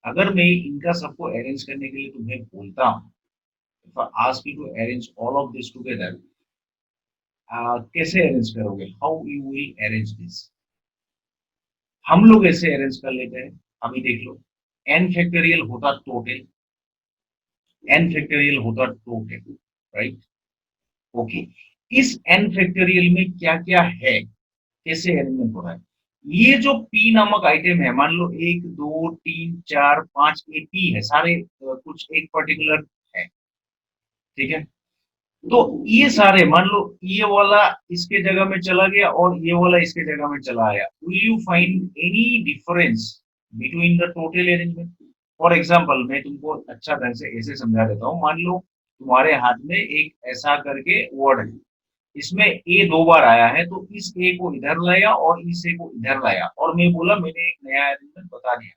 अगर मैं इनका सबको अरेंज करने के लिए तुम्हें बोलता हूँ, if I ask you to arrange all of this together, कैसे अरेंज करोगे, how you will arrange this. हम लोग ऐसे अरेंज कर लेते हैं, अभी देख लो, n फैक्टोरियल होता टोटल, n फैक्टोरियल होता टोटल, राइट? ओके, इस n फैक्टोरियल में क्या क्या है, कैसे अरेंजमेंट हो रहा है? ये जो p नामक आइटम है, मान लो 1 2 3 4 5 ये p है, सारे कुछ एक पर्टिकुलर है, ठीक है? तो ये सारे मान लो ये वाला इसके जगह में चला गया और ये वाला इसके जगह में चला आया, will you find any difference between the total arrangement? For example मैं तुमको अच्छा ढंग से ऐसे समझा देता हूँ, मान लो तुम्हारे हाथ में एक ऐसा करके वर्ड है, इसमें ए 2 बार आया है, तो इस ए को इधर लाया और इस ए को इधर लाया, और मैं बोला मैंने एक नया अरेंजमेंट बता दिया,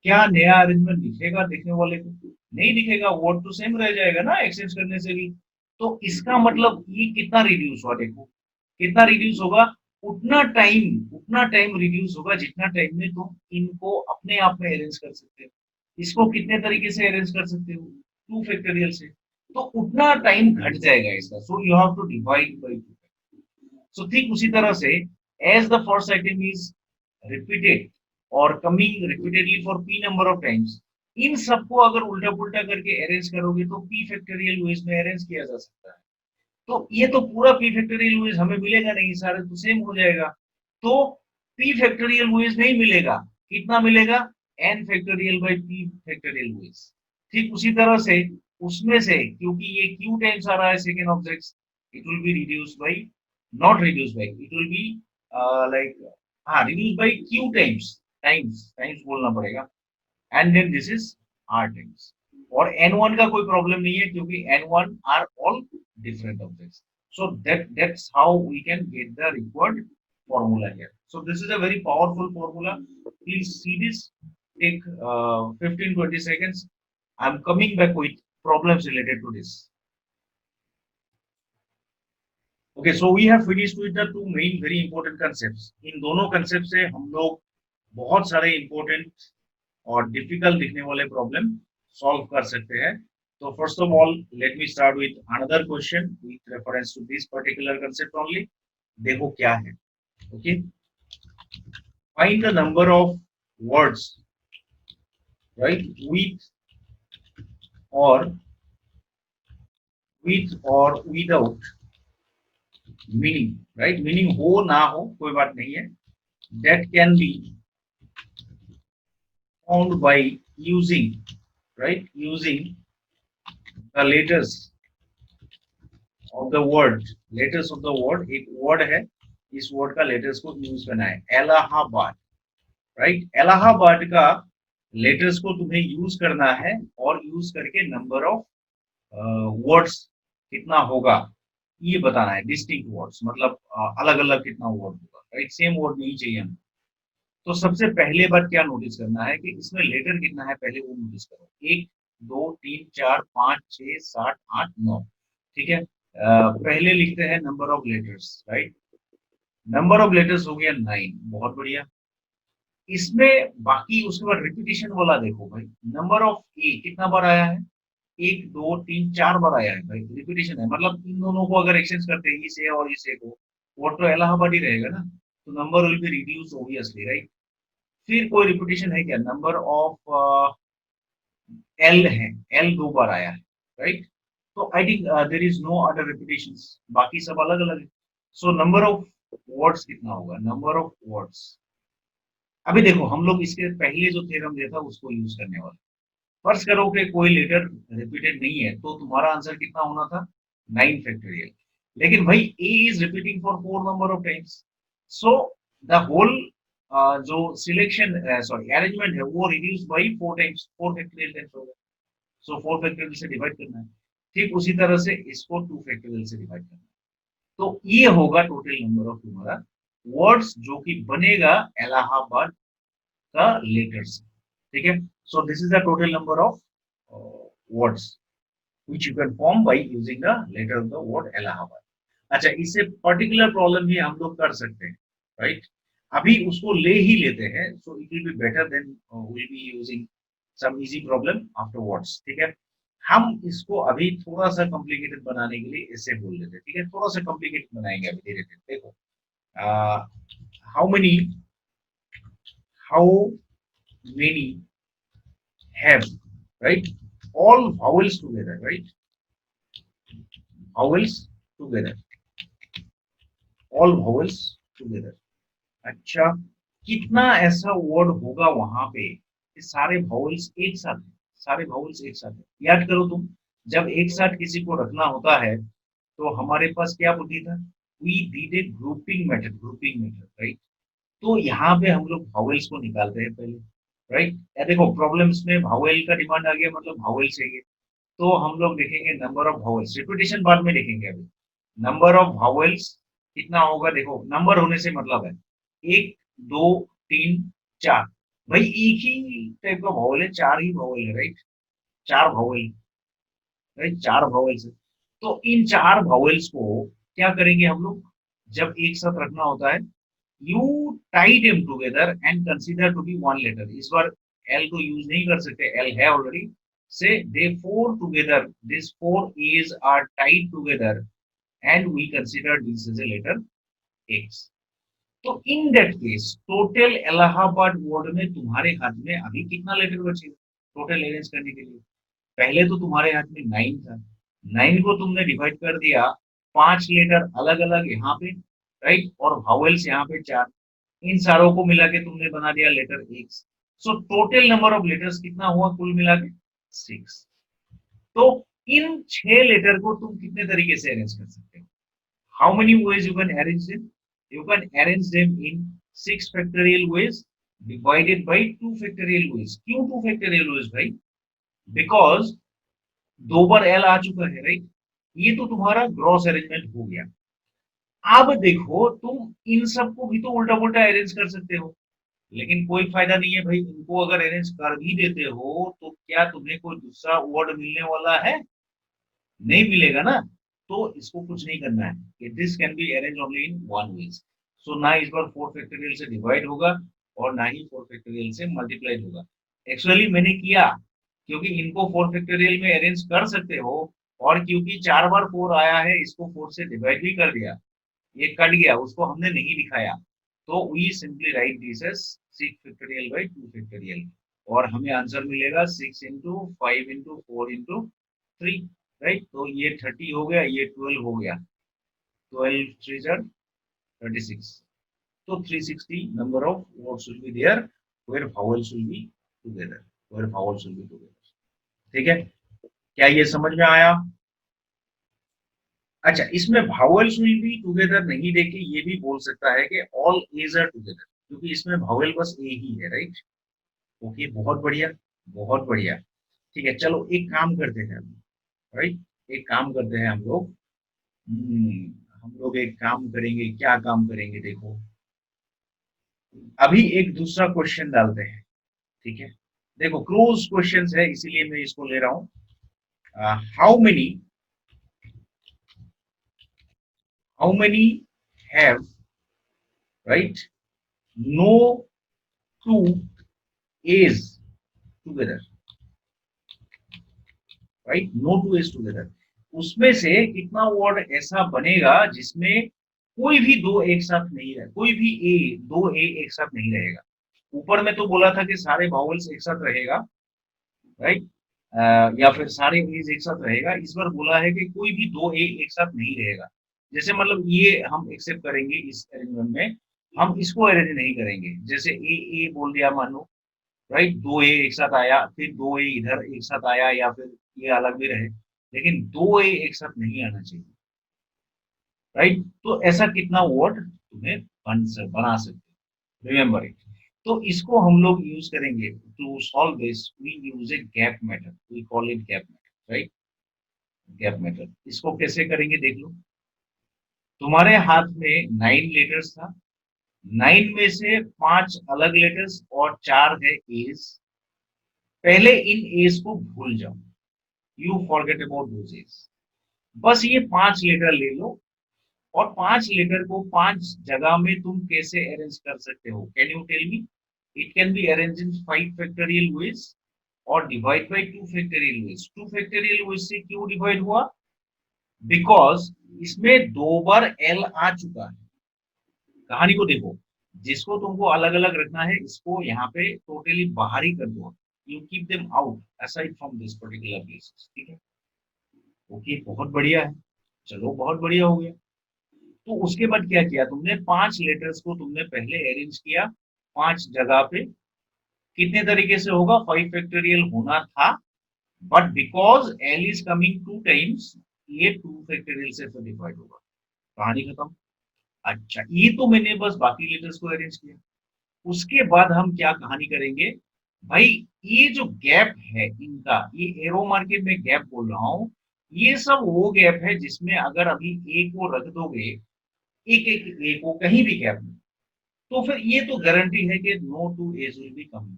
क्या नया अरेंजमेंट दिखेगा देखने वाले को? नहीं दिखेगा, वर्ड तो सेम रह जाएगा ना एक्सचेंज करने से भी। तो इसका मतलब ये कितना रिड्यूस हुआ, देखो कितना रिड्यूस होगा, उतना टाइम रिड्यूस होगा जितना टाइम में तुम इनको अपने आप में अरेंज कर सकते हो। इसको कितने तरीके से अरेंज कर सकते हो, 2 फैक्टोरियल से, तो उतना टाइम घट जाएगा इसका, so you have to divide by 2। So ठीक उसी तरह से, as the first item is repeated और coming repeatedly for p number of times, इन सबको अगर उल्टा पुल्टा करके अरेंज करोगे तो p फैक्टोरियल वेज में अरेंज किया जा सकता है। तो ये तो पूरा p फैक्टोरियल वेज हमें मिलेगा नहीं, सारे तो सेम हो जाएगा। तो p फैक्टोरियल वेज नहीं मिलेगा, कितना मिलेगा, n factorial by p factorial veg. ठीक उसी तरह से उसमें से, क्योंकि ये q टाइम्स आ रहा है second object, it will be reduced by, not reduced by, it will be like reduced by q times बोलना पड़ेगा, and then this is r times। और n1 का कोई प्रॉब्लम नहीं है क्योंकि n1 are all different objects, so that's how we can get the required formula here। So this is a very powerful formula, please see this, take 15-20 seconds, I'm coming back with problems related to this। Okay, so we have finished with the two main very important concepts. इन दोनों concept से हम लोग बहुत सारे important और difficult दिखने वाले प्रॉब्लम सॉल्व कर सकते हैं। तो first of all let me start with another question with reference to this particular concept only. देखो क्या है, okay, find the number of words, right, और विथ और विदाउट मीनिंग, राइट, मीनिंग हो ना हो कोई बात नहीं है, that can be found by using, right, using the letters of the word, letters of the word, एक word है, इस word का letters को use करना है, इलाहाबाद, right, इलाहाबाद का letters को तुम्हें use करना है और use करके number of words कितना होगा ये बताना है, distinct words मतलब अलग अलग कितना word होगा, right, same word नहीं चाहिए हमें। तो सबसे पहले बात क्या नोटिस करना है कि इसमें लेटर कितना है, पहले वो नोटिस करो, 1 2 3 4 5 6 7 8 9, ठीक है। पहले लिखते हैं number of letters, right, number of letters हो गया 9, बहुत बढ़िया। इसमें बाकी उसके बाद रिपीटिशन वाला देखो भाई, नंबर ऑफ ए कितना बार आया है, 1 2 3 4 बार आया है भाई, रिपीटिशन है, मतलब इन दोनों को अगर एक्सचेंज करते हैं इसे और इसे को, वो तो इलाहाबाद ही रहेगा ना, तो number will be reduce obviously, right. फिर कोई रिपीटिशन है क्या, नंबर ऑफ एल है, एल 2 बार आया है, राइट, तो I think there is no other repetitions, बाकी सब अलग अलग है। सो नंबर ऑफ वर्ड्स कितना होगा, नंबर ऑफ वर्ड्स, अभी देखो हम लोग इसके पहले जो थ्योरम दिया था उसको यूज करने वाले। फर्ज करो कि कोई लेटर रिपीटेड नहीं है, तो तुम्हारा आंसर कितना होना था, 9 फैक्टोरियल, लेकिन भाई A is repeating for 4 number of times, so the whole जो सिलेक्शन सॉरी अरेंजमेंट है वो reduce by 4 times, 4 factorial times होगा, सो 4 फैक्टोरियल से डिवाइड करना है। ठीक उसी तरह से इसको 2 फैक्टोरियल से डिवाइड करना है, तो ये होगा टोटल नंबर ऑफ तुम्हारा वर्ड्स जो कि बनेगा इलाहाबाद का लेटर से, ठीक है। So this is the total number of words which you can form by using the letter of the word Allahabad। अच्छा, इससे पर्टिकुलर प्रॉब्लम भी हम लोग कर सकते हैं, राइट, अभी उसको ले ही लेते हैं, so it will be better then will be using some easy problem afterwards, ठीक है। हम इसको अभी थोड़ा सा कॉम्प्लिकेटेड बनाने के लिए ऐसे बोल देते हैं, ठीक है, थोड़ा सा कॉम्प्लिकेटेड बनाएंगे अभी धीरे धीरे। देखो how many how many have, right, all vowels together, right, vowels together, all vowels together. अच्छा, कितना ऐसा वर्ड होगा वहां पे कि सारे वाउल्स एक साथ हैं, सारे वाउल्स एक साथ हैं। याद करो तुम, जब एक साथ किसी को रखना होता है तो हमारे पास क्या बुद्धि था, we did a grouping method, grouping method, right. तो यहाँ पे हम लोग वावेल्स को निकालते हैं पहले, राइट। देखो प्रॉब्लम्स में वावेल का डिमांड आ गया, मतलब वावेल चाहिए, तो हम लोग देखेंगे नंबर ऑफ वावेल्स, रिपीटेशन बाद में देखेंगे। अभी नंबर ऑफ वावेल्स कितना होगा, देखो नंबर होने से मतलब है एक, दो, तीन, चार। भाई एक ही टाइप का वावेल है, चार ही वावेल है, राइट, चार वावेल, राइट, चार वावेल्स है। तो इन चार वावेल्स को क्या करेंगे हम लोग, जब एक साथ रखना होता है, you tie them together and consider to be one letter। इस बार L को यूज नहीं कर सकते, L है ऑलरेडी। से they four together, these four A's are tied together and we consider this as a letter X। तो in that case total Allahabad word में तुम्हारे हाथ में अभी कितना लेटर बचे टोटल अरेंज करने के लिए। पहले तो तुम्हारे हाथ में 9 था, 9 को तुमने डिवाइड कर दिया, 5 लेटर अलग अलग यहाँ पे, राइट, और वावेल्स यहाँ पे 4, इन सारों को मिला के तुमने बना दिया letter X. So total number of letters कितना हुआ कुल मिला के 6। तो इन 6 लेटर को तुम कितने तरीके से अरेंज कर सकते हो, how many ways you can arrange them, you can arrange them in 6 factorial veg divided by 2 factorial veg. क्यों 2 फैक्टोरियल वेज भाई, बिकॉज 2 बार एल आ चुका है, राइट। ये तो तुम्हारा ग्रॉस अरेंजमेंट हो गया। अब देखो तुम इन सबको भी तो उल्टा पुल्टा अरेंज कर सकते हो, लेकिन कोई फायदा नहीं है भाई, इनको अगर अरेंज कर भी देते हो तो क्या तुम्हें कोई दूसरा वर्ड मिलने वाला है, नहीं मिलेगा ना। तो इसको कुछ नहीं करना है, this can be arrange only in one ways. So ना इस बार 4 फैक्टोरियल से डिवाइड होगा और ना ही 4 फैक्टोरियल से मल्टीप्लाई होगा। एक्चुअली मैंने किया, क्योंकि इनको 4 फैक्टोरियल में अरेंज कर सकते हो, और क्योंकि 4 बार 4 आया है, इसको 4 से डिवाइड भी कर दिया, ये कट गया, उसको हमने नहीं दिखाया। तो we simply write this as 6 factorial by 2 factorial, और हमें आंसर मिलेगा 6 इंटू 5 इंटू 4 इंटू 3, राइट। तो ये 30 हो गया, ये 12 हो गया, 12 3 जार 36। तो 360 number of words will be there where vowels will be together, where vowels will be together। ठीक है, क्या ये समझ में आया। अच्छा, इसमें vowels will be together नहीं देके ये भी बोल सकता है कि all A's are together, क्योंकि इसमें vowel बस A ही है, राइट। ओके, बहुत बढ़िया, बहुत बढ़िया। ठीक है, चलो एक काम करते हैं हम, राइट, एक काम करते हैं हम लोग। हम लोग एक काम करेंगे, क्या काम करेंगे, देखो अभी एक दूसरा क्वेश्चन डालते हैं, ठीक है। देखो क्लोज क्वेश्चन है, इसीलिए मैं इसको ले रहा हूं। How many have, right, no two A's together, right, no two A's together. उसमें से कितना वर्ड ऐसा बनेगा जिसमें कोई भी दो एक साथ नहीं रहे, कोई भी दो ए एक साथ नहीं रहेगा। ऊपर में तो बोला था कि सारे वावल्स एक साथ रहेगा, राइट, या फिर सारे एज एक साथ रहेगा। इस बार बोला है कि कोई भी दो ए एक साथ नहीं रहेगा। जैसे मतलब ये हम एक्सेप्ट करेंगे इस अरेंजमेंट में, हम इसको अरेंज नहीं करेंगे। जैसे ए बोल दिया मानो, राइट, दो ए एक साथ आया, फिर दो ए इधर एक साथ आया, या फिर ये अलग भी रहे, लेकिन दो ए एक साथ नहीं आना चाहिए, राइट। तो ऐसा कितना वर्ड तुम्हें बना सकते, रिमेम्बर इट। तो इसको हम लोग यूज करेंगे to solve this, we use a gap method, we call it gap method, right, gap method. इसको कैसे करेंगे देख लो। तुम्हारे हाथ में 9 लेटर्स था, 9 में से 5 अलग लेटर्स और 4 है एज। पहले इन एज को भूल जाओ, you forget about those A's. बस ये 5 लेटर ले लो, और 5 लेटर को 5 जगह में तुम कैसे अरेंज कर सकते हो, can you tell me. It can be arrange in 5 factorial ways और divide by 2 factorial ways. 2 factorial ways से क्यों डिवाइड हुआ, बिकॉज इसमें 2 बार एल आ चुका है। कहानी को देखो, जिसको तुमको अलग अलग रखना है, इसको यहाँ पे टोटली बाहर ही कर दो, you keep them out aside from this particular places, ठीक है? ओके, बहुत बढ़िया है, चलो बहुत बढ़िया हो गया। तो उसके बाद क्या किया तुमने, 5 लेटर्स को तुमने पहले अरेंज किया 5 जगह पे। कितने तरीके से होगा, 5 फैक्टोरियल होना था, but because L is coming 2 times, ये 2 फैक्टोरियल से डिवाइड होगा, कहानी खत्म। अच्छा, ये तो मैंने बस बाकी लेटर्स को अरेंज किया। उसके बाद हम क्या कहानी करेंगे भाई, ये जो गैप है इनका, ये एरो मार्केट में गैप बोल रहा हूं, ये सब वो गैप है जिसमें अगर अभी ए को रख दोगे, एक एक ए को कहीं भी गैप में, तो फिर ये तो गारंटी है कि no two A's will be coming.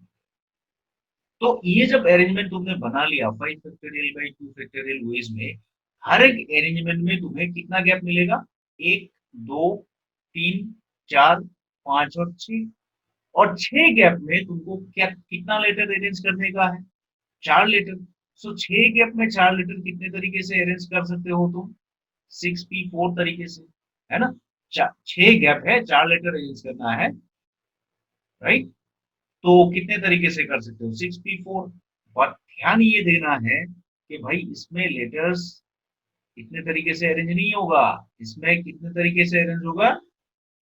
तो ये जब अरेंजमेंट तुमने बना लिया 5 फैक्टोरियल बाई 2 फैक्टोरियल वेज में, हर एक अरेंजमेंट में तुम्हें कितना गैप मिलेगा, 1 2 3 4 5 और 6, और 6 गैप में तुमको क्या कितना लेटर अरेंज करने का है, 4 लेटर। सो 6 गैप में 4 लेटर कितने तरीके से अरेंज कर सकते हो तुम, 6p4 तरीके से, है ना? 6 गैप है, 4 लेटर अरेंज करना है, राइट? तो कितने तरीके से कर सकते हो, 6p4। बट ध्यान ये देना है कि भाई इसमें लेटर्स कितने तरीके से अरेंज नहीं होगा, इसमें कितने तरीके से अरेंज होगा,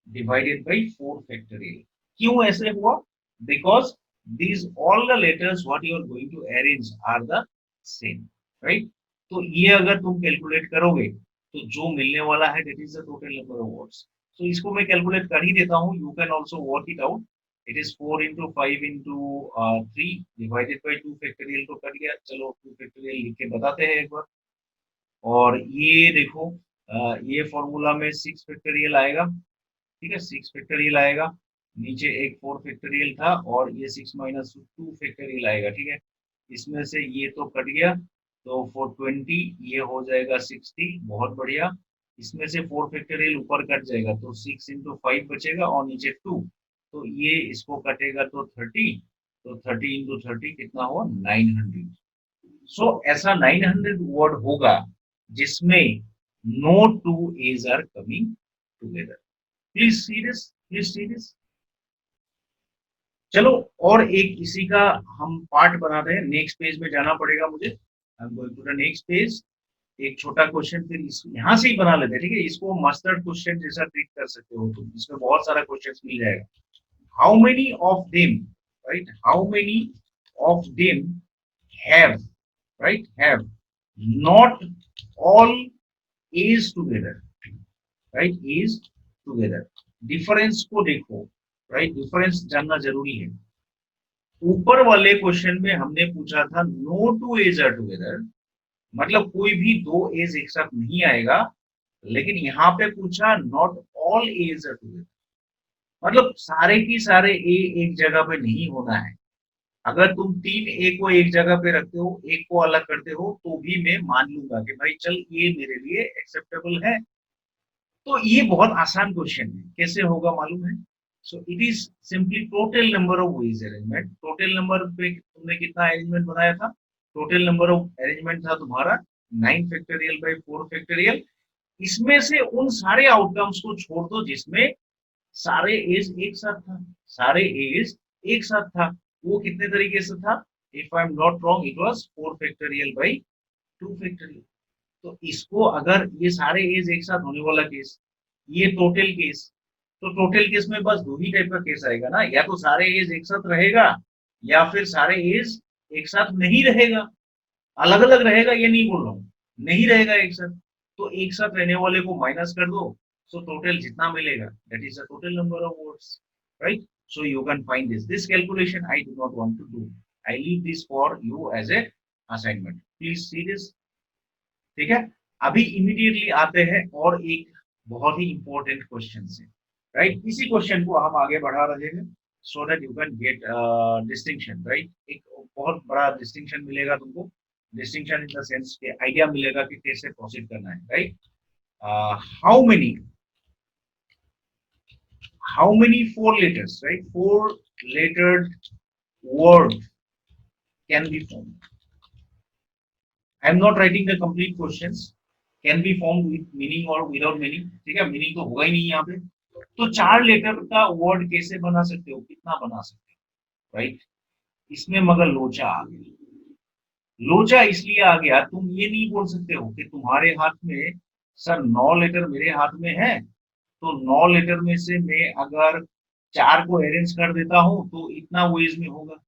डिवाइडेड बाई 4 फैक्टोरियल। क्यों ऐसे हुआ, because these all the letters what you are going to arrange are the same, right? तो ये अगर तुम कैलकुलेट करोगे तो जो मिलने वाला है that is the total number of words। so इसको मैं कैलकुलेट कर ही देता हूँ, you can also work it out। it is 4 into 5 into 3 divided by 2 factorial तो कर गया, चलो 2 फैक्टोरियल लिख के बताते हैं एक बार। और ये देखो ये फॉर्मूला में 6 फैक्टोरियल आएगा, ठीक है, 6 फैक्टोरियल आएगा, नीचे एक 4 फैक्टोरियल था और ये 6 माइनस 2 फैक्टोरियल आएगा, ठीक है। इसमें से ये तो कट गया, तो 420 ये हो जाएगा 60, बहुत बढ़िया। इसमें से 4 फैक्टोरियल ऊपर कट जाएगा तो 6 इंटू 5 बचेगा और नीचे 2, तो ये इसको कटेगा तो 30, तो 30 इंटू 30 कितना हुआ, 900। सो ऐसा 900 वर्ड होगा जिसमें no two A's are coming together. Please see this, please see this. चलो और एक इसी का हम पार्ट बनाते हैं, नेक्स्ट पेज में जाना पड़ेगा मुझे, I am going to the next page. एक छोटा क्वेश्चन फिर इस यहाँ से ही बना लेते हैं, ठीक है, इसको मस्टर्ड क्वेश्चन जैसा ट्रीट कर सकते हो तुम, इसमें बहुत सारा क्वेश्चन मिल जाएगा। How many of them, right, how many of them have, right, have not all is together, right, is together. Difference को देखो, राइट, डिफरेंस जानना जरूरी है। ऊपर वाले क्वेश्चन में हमने पूछा था no two A's are together, मतलब कोई भी दो एज एक साथ नहीं आएगा, लेकिन यहाँ पे पूछा not all A's are together, मतलब सारे की सारे ए एक जगह पे नहीं होना है। अगर तुम 3 ए को एक जगह पे रखते हो, एक को अलग करते हो, तो भी मैं मान लूंगा कि भाई चल ये मेरे लिए एक्सेप्टेबल है। तो ये बहुत आसान क्वेश्चन है, कैसे होगा मालूम है? सो it is simply total number of ways arrangement. Total number पे तुमने कितना अरेंजमेंट बनाया था, टोटल नंबर ऑफ अरेंजमेंट था तुम्हारा 9 फैक्टोरियल बाई 4 फैक्टोरियल। इसमें से उन सारे आउटकम्स को छोड़ दो जिसमें सारे एज एक साथ था, सारे एज एक साथ था। वो कितने तरीके से था, if I am not wrong it was 4 factorial by 2 factorial. तो इसको अगर ये सारे एज एक साथ होने वाला केस, ये टोटल केस, तो टोटल केस में बस दो ही टाइप का केस आएगा ना, या तो सारे एज एक साथ रहेगा या फिर सारे एज एक साथ नहीं रहेगा। अलग अलग रहेगा ये नहीं बोल रहा हूँ, नहीं रहेगा एक साथ, तो एक साथ रहने वाले को माइनस कर दो, सो टोटल जितना मिलेगा that is the total number of words, right? So you can find this calculation I do not want to do, I leave this for you as a assignment, please see this, ठीक है। अभी immediately आते हैं और एक बहुत ही important question से, राइट, इसी क्वेश्चन को हम आगे बढ़ा रहे हैं so that you can get distinction, right. एक बहुत बड़ा डिस्टिंक्शन मिलेगा तुमको, डिस्टिंक्शन इन द सेंस के आइडिया मिलेगा कि कैसे प्रोसीड करना है, right. How many 4 letters, right, 4 lettered word can be formed? I am not writing the complete questions, can be formed with meaning or without meaning, ठीक है, meaning तो होगा ही नहीं यहाँ पे। तो 4 लेटर का वर्ड कैसे बना सकते हो, कितना बना सकते हो, राइट? इसमें मगर लोचा आ गया। लोचा इसलिए आ गया, तुम ये नहीं बोल सकते हो कि तुम्हारे हाथ में सर 9 लेटर मेरे हाथ में है, तो 9 लेटर में से मैं अगर 4 को अरेंज कर देता हूं तो इतना वो इसमें होगा।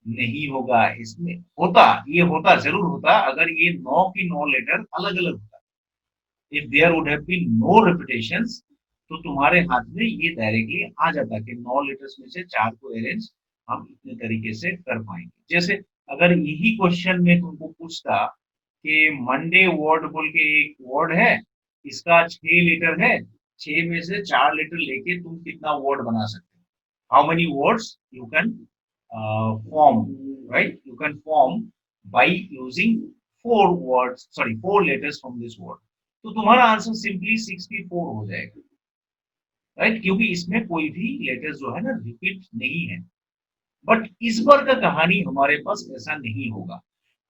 नहीं होगा, इसमें होता, ये होता जरूर होता अगर ये 9 की 9 लेटर अलग अलग होता। If there would have been no repetitions, तो तुम्हारे हाथ में ये डायरेक्टली आ जाता कि 9 लेटर्स में से 4 को अरेंज हम इतने तरीके से कर पाएंगे। जैसे अगर यही क्वेश्चन में तुमको पूछता कि मंडे वर्ड बोल के एक वर्ड है, इसका 6 लेटर है, 6 में से 4 लेटर लेके तुम कितना वर्ड बना सकते हो, how many words you can form, right? You can form by using 4 words, sorry, 4 letters from this word. तो तुम्हारा आंसर सिंपली 64 हो जाएगा, राइट? क्योंकि इसमें कोई भी लेटर्स जो है ना रिपीट नहीं है। बट इस बार का कहानी हमारे पास ऐसा नहीं होगा,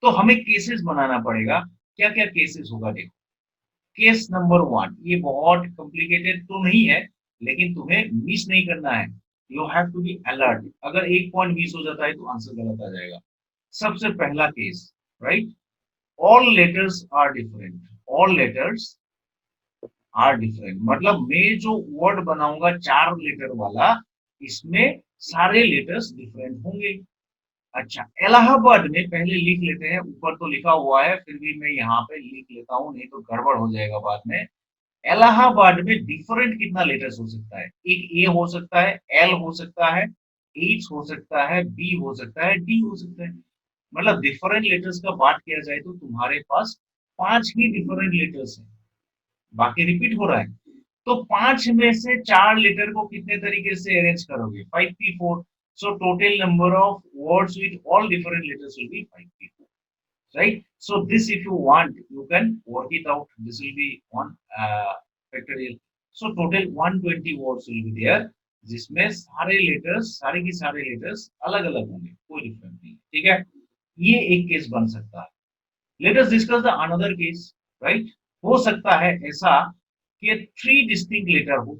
तो हमें केसेस बनाना पड़ेगा। क्या क्या केसेस होगा देखो। केस नंबर 1, ये बहुत कॉम्प्लिकेटेड तो नहीं है, लेकिन तुम्हें मिस नहीं करना है। You have to be alert, अगर एक पॉइंट मिस हो जाता है तो आंसर गलत आ जाएगा। सबसे पहला case, right? All letters are different. All letters are different मतलब मैं जो वर्ड बनाऊंगा 4 लेटर वाला, इसमें सारे लेटर्स डिफरेंट होंगे। अच्छा, इलाहाबाद में पहले लिख लेते हैं, ऊपर तो लिखा हुआ है फिर भी मैं यहाँ पे लिख लेता हूँ, नहीं तो गड़बड़ हो जाएगा बाद में। इलाहाबाद में डिफरेंट कितना लेटर्स हो सकता है? एक ए हो सकता है, एल हो सकता है, एच हो सकता है, बी हो सकता है, डी हो सकता है। मतलब डिफरेंट लेटर्स का बात किया जाए तो तुम्हारे पास 5 ही डिफरेंट लेटर्स हैं, बाकी रिपीट हो रहा है। तो 5 में से 4 लेटर को कितने तरीके से अरेंज करोगे? 5p4। So total number of words with all different letters will be 5p4, right? So this, if you want, you can work it out. This will be one factorial. So total 120 words will be there, जिसमें सारे letters, सारे की सारे letters अलग अलग होंगे, कोई difference नहीं, ठीक है? ये एक केस बन सकता है। Let us discuss the another case, right? हो सकता है ऐसा कि 3 डिस्टिंक्ट लेटर हो,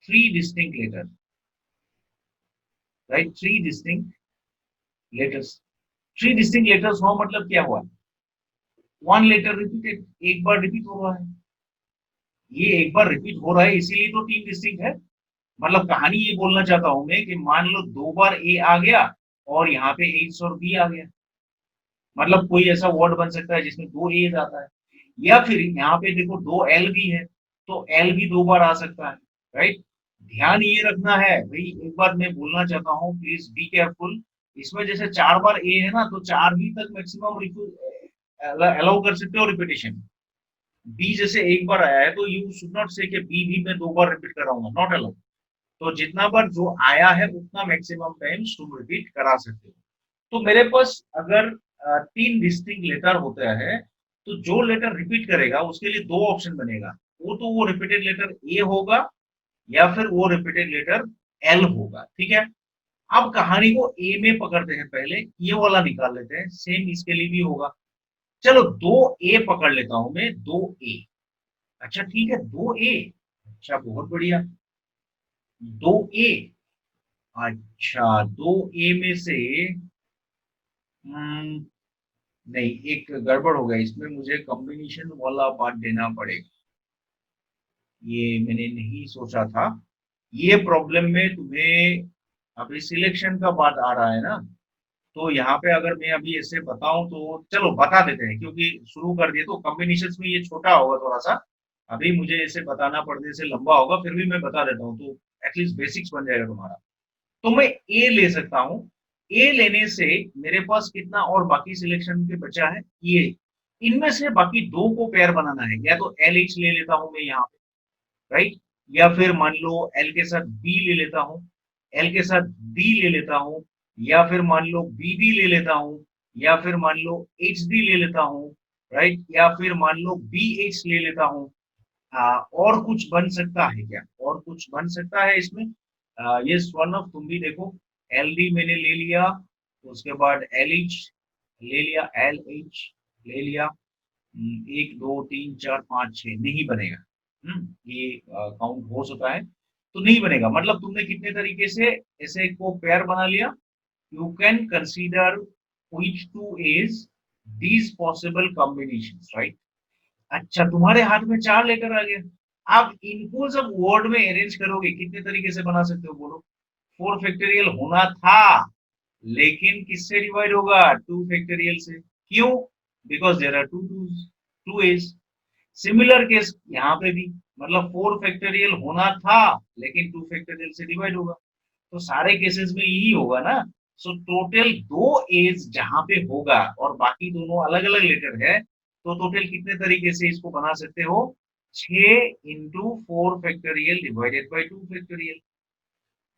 3 distinct letter, right? 3 distinct letters, 3 distinct letters हो मतलब क्या हुआ? 1 लेटर रिपीटेड, एक बार रिपीट हो रहा है, ये एक बार रिपीट हो रहा है इसीलिए तो 3 डिस्टिंक्ट है। मतलब कहानी ये बोलना चाहता हूं मैं कि मान लो 2 बार ए आ गया और यहाँ पे एच और बी आ गया, मतलब कोई ऐसा वर्ड बन सकता है जिसमें 2 ए आता है। या फिर यहाँ पे देखो 2 एल भी है, तो एल भी 2 बार आ सकता है, राइट? ध्यान ये रखना है भाई, एक बार मैं बोलना चाहता हूँ, प्लीज बी केयरफुल। इसमें जैसे 4 बार ए है ना, तो 4 भी तक मैक्सिमम अलाउ कर सकते हो रिपीटेशन। बी जैसे एक बार आया है तो यू शुड नॉट से कि बी भी मैं 2 बार रिपीट कराऊंगा, नॉट अलाउड। तो जितना बार जो आया है उतना मैक्सिमम टाइम्स तुम रिपीट करा सकते हो। तो मेरे पास अगर 3 डिस्टिंक्ट लेटर होता है, तो जो लेटर रिपीट करेगा उसके लिए 2 ऑप्शन बनेगा। वो तो वो रिपीटेड लेटर ए होगा या फिर वो रिपीटेड लेटर एल होगा, ठीक है? अब कहानी को ए में पकड़ते हैं, पहले ये वाला निकाल लेते हैं, सेम इसके लिए भी होगा। चलो 2 ए पकड़ लेता हूं मैं, 2 ए। अच्छा ठीक है, 2 ए। अच्छा बहुत बढ़िया, 2 ए। अच्छा 2 ए में से नहीं, एक गड़बड़ हो गया इसमें, मुझे कॉम्बिनेशन वाला पार्ट देना पड़ेगा, ये मैंने नहीं सोचा था। ये प्रॉब्लम में तुम्हें अभी सिलेक्शन का पार्ट आ रहा है ना, तो यहाँ पे अगर मैं अभी ऐसे बताऊं तो चलो बता देते हैं, क्योंकि शुरू कर दिए तो कॉम्बिनेशन में ये छोटा होगा थोड़ा सा, अभी मुझे ऐसे बताना पड़ने से लंबा होगा, फिर भी मैं बता देता हूँ तो एटलीस्ट बेसिक्स बन जाएगा तुम्हारा। तो मैं ए ले सकता हूँ, ए लेने से मेरे पास कितना और बाकी सिलेक्शन पे बचा है ये, इनमें से बाकी 2 को पेयर बनाना है, या तो एल एच ले लेता हूं मैं यहाँ पे, राइट? या फिर मान लो एल के साथ बी ले लेता हूँ, एल के साथ डी ले लेता हूँ, या फिर मान लो बी डी ले लेता हूँ, या फिर मान लो एच डी ले लेता हूँ, राइट? या फिर मान लो बी एच ले लेता हूँ। और कुछ बन सकता है क्या? और कुछ बन सकता है इसमें? ये स्वर्णव तुम भी देखो, एल डी मैंने ले लिया, उसके बाद एल एच ले लिया, एल एच ले लिया। 1 2 3 4 5 6 नहीं बनेगा। ये काउंट हो सकता है तो नहीं बनेगा। मतलब तुमने कितने तरीके से ऐसे को पेयर बना लिया? you can consider which two is these possible combinations, right? अच्छा, तुम्हारे हाथ में 4 लेटर आ गया, आप इनको जब वर्ड में अरेंज करोगे कितने तरीके से बना सकते हो बोलो? 4 फैक्टोरियल होना था, लेकिन किससे डिवाइड होगा? 2 फैक्टोरियल से। क्यों? Because there are two A's. Similar case यहाँ पे भी, मतलब 4 फैक्टोरियल होना था, लेकिन 2 फैक्टोरियल से डिवाइड होगा। तो सारे केसेस में यही होगा ना। सो टोटल 2 एज जहां पे होगा और बाकी दोनों अलग अलग लेटर है, तो टोटल कितने तरीके से इसको बना सकते हो? 6 into 4 factorial divided by 2 factorial.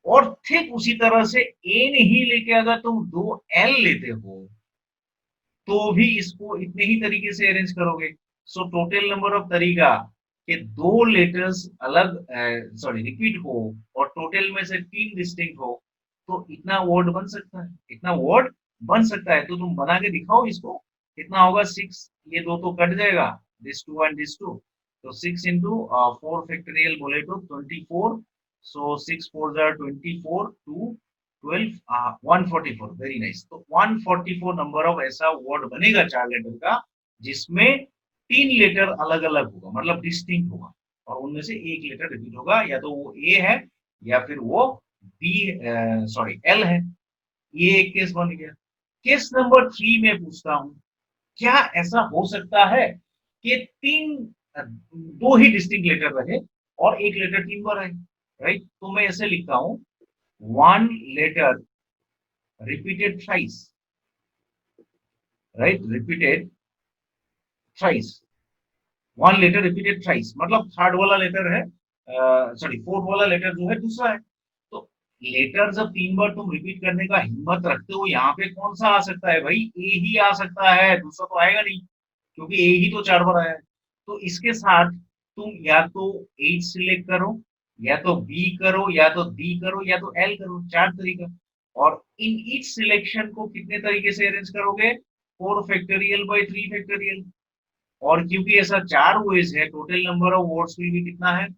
और ठीक उसी तरह से ए नहीं लेके अगर तुम 2 एल लेते हो तो भी इसको इतने ही तरीके से अरेंज करोगे। सो टोटल नंबर ऑफ तरीका कि 2 लेटर्स अलग, सॉरी, रिपीट हो और टोटल में से 3 डिस्टिंक्ट हो, तो इतना वर्ड बन सकता है, इतना वर्ड बन सकता है। तो तुम बना के दिखाओ इसको, कितना होगा? 6, ये दो तो कट जाएगा, दिस 2 एंड दिस 2, तो 6 इंटू 4 फैक्टोरियल बोले तो 24। सो 6 4 जार 24 टू 12, 144। Very nice. तो 144 नंबर ऑफ ऐसा वर्ड बनेगा 4 लेटर का, जिसमें 3 लेटर अलग अलग होगा, मतलब डिस्टिंक्ट होगा, और उनमें से एक लेटर रिपीट होगा, या तो वो ए है या फिर वो बी, सॉरी, एल है। ये एक केस बन गया। केस नंबर 3 में पूछता हूं, क्या ऐसा हो सकता है कि दो ही डिस्टिंक्ट लेटर रहे और एक लेटर 3 बार आए? राइट, तो मैं ऐसे लिखता हूं, 1 letter repeated thrice, right? Repeated thrice, 1 letter repeated thrice, मतलब थर्ड वाला लेटर है, सॉरी, फोर्थ वाला लेटर जो है दूसरा है। तो लेटर जब 3 बार तुम रिपीट करने का हिम्मत रखते हो, यहाँ पे कौन सा आ सकता है भाई? ए ही आ सकता है, दूसरा तो आएगा नहीं, क्योंकि ए ही तो 4 बार आया है। तो इसके साथ तुम या तो एच सिलेक्ट करो, या तो बी करो, या तो डी करो, या तो एल करो, 4 तरीका। और इन ईच सिलेक्शन को कितने तरीके से अरेंज करोगे? 4 फैक्टोरियल बाई 3 फैक्टोरियल। और क्योंकि ऐसा 4 वेज है, total number of words will भी कितना है?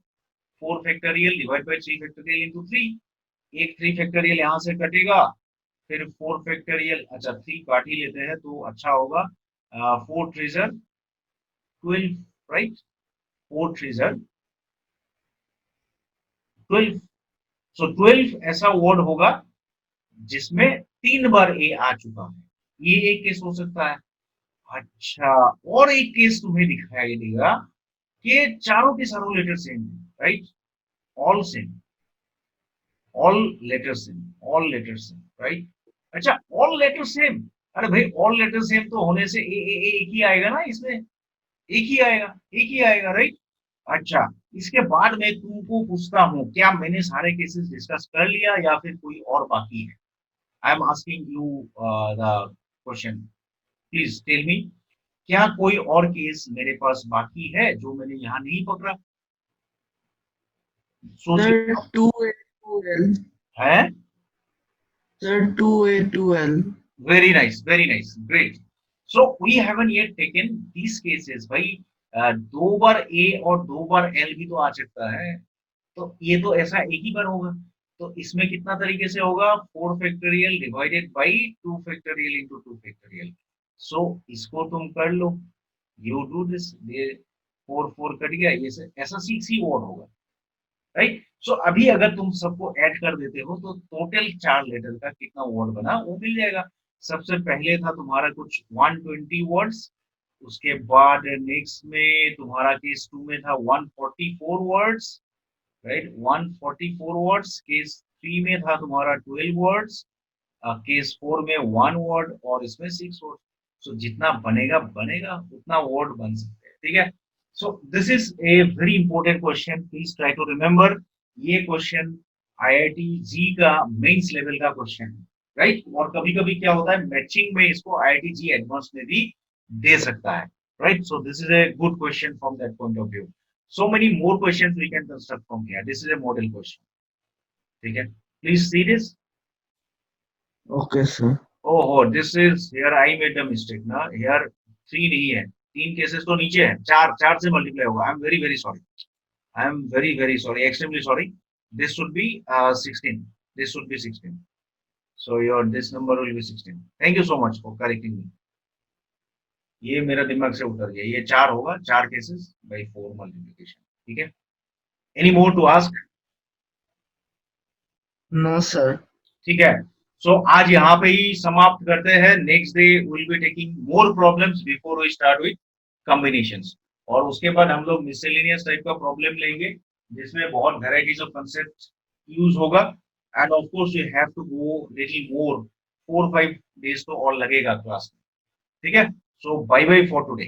4 factorial divide by 3 factorial into 3। एक 3 फैक्टोरियल यहाँ से कटेगा, फिर 4 फैक्टोरियल, अच्छा 3 काट ही लेते हैं तो अच्छा होगा। 4 थ्री 12, राइट? 4 थ्री 12। सो 12 ऐसा वर्ड होगा जिसमें 3 बार ए आ चुका है, ये एक केस हो सकता है। अच्छा, और एक केस तुम्हें दिखाई देगा कि चारों के चारों लेटर सेम है, right? All same, all letter same, all letter same, right? अच्छा, ऑल लेटर सेम, अरे भाई ऑल लेटर सेम तो होने से ए एक ही आएगा ना इसमें, एक ही आएगा, एक ही आएगा, राइट? अच्छा, इसके बाद मैं तुमको पूछता हूँ, क्या मैंने सारे केसेस डिस्कस कर लिया या फिर कोई और बाकी है? I am asking you the question, please tell me, क्या कोई और केस मेरे पास बाकी है जो मैंने यहाँ नहीं पकड़ा? सोच के सर बताओ। 2A 2L। है? Sir 2A 2L। Very nice, great. So we haven't yet taken these cases भाई। 2 बार ए और 2 बार एल भी तो आ सकता है, तो ये तो ऐसा एक ही बार होगा। तो इसमें कितना तरीके से होगा? 4 factorial divided by 2 factorial into 2 factorial. So इसको तुम कर लो, यू डू दिस, ये 4 4 कट गया, ये ऐसा 6 ही वर्ड होगा, राइट? सो अभी अगर तुम सबको ऐड कर देते हो तो टोटल 4 लेटर का कितना वर्ड बना वो मिल जाएगा। सबसे पहले था तुम्हारा कुछ 120 वर्ड्स, उसके बाद नेक्स्ट में तुम्हारा केस 2 में था 144 वर्ड्स, राइट? 144 वर्ड्स। केस 3 में था तुम्हारा 12 वर्ड्स, केस 4 में 1 वर्ड, और इसमें 6 वर्ड। सो जितना बनेगा बनेगा, उतना वर्ड बन सकते हैं, ठीक है? So this is a very important question, please try to remember. ये क्वेश्चन आईआईटी जी का मेंस लेवल का क्वेश्चन है, राइट? और कभी कभी क्या होता है, मैचिंग में इसको आईआईटी जी एडवांस में भी दे सकता है, right? So this is a good question from that point of view. So many more questions we can construct from here. This is a model question. ठीक है? Please see this. Okay sir. Oh, this is here I made a mistake ना, here 3 नहीं है, 3 cases तो नीचे है, 4 4 से multiply होगा। I am very very sorry, I am very very sorry, extremely sorry. This should be 16, this should be 16, So your this number will be 16. Thank you so much for correcting me. ये मेरा दिमाग से उतर गया, ये 4 होगा, 4 cases bye 4 multiplication, ठीक है? Any more to ask? No, sir. ठीक है, सो आज यहाँ पे ही समाप्त करते हैं। Next day will be taking more problems before we start with combinations, और उसके बाद हम लोग मिसलेनियस टाइप का प्रॉब्लम लेंगे जिसमें बहुत वेराइटीज ऑफ कंसेप्ट यूज होगा, and of course you have to go little more, 4-5 days तो और लगेगा क्लास में, ठीक है? So bye bye for today.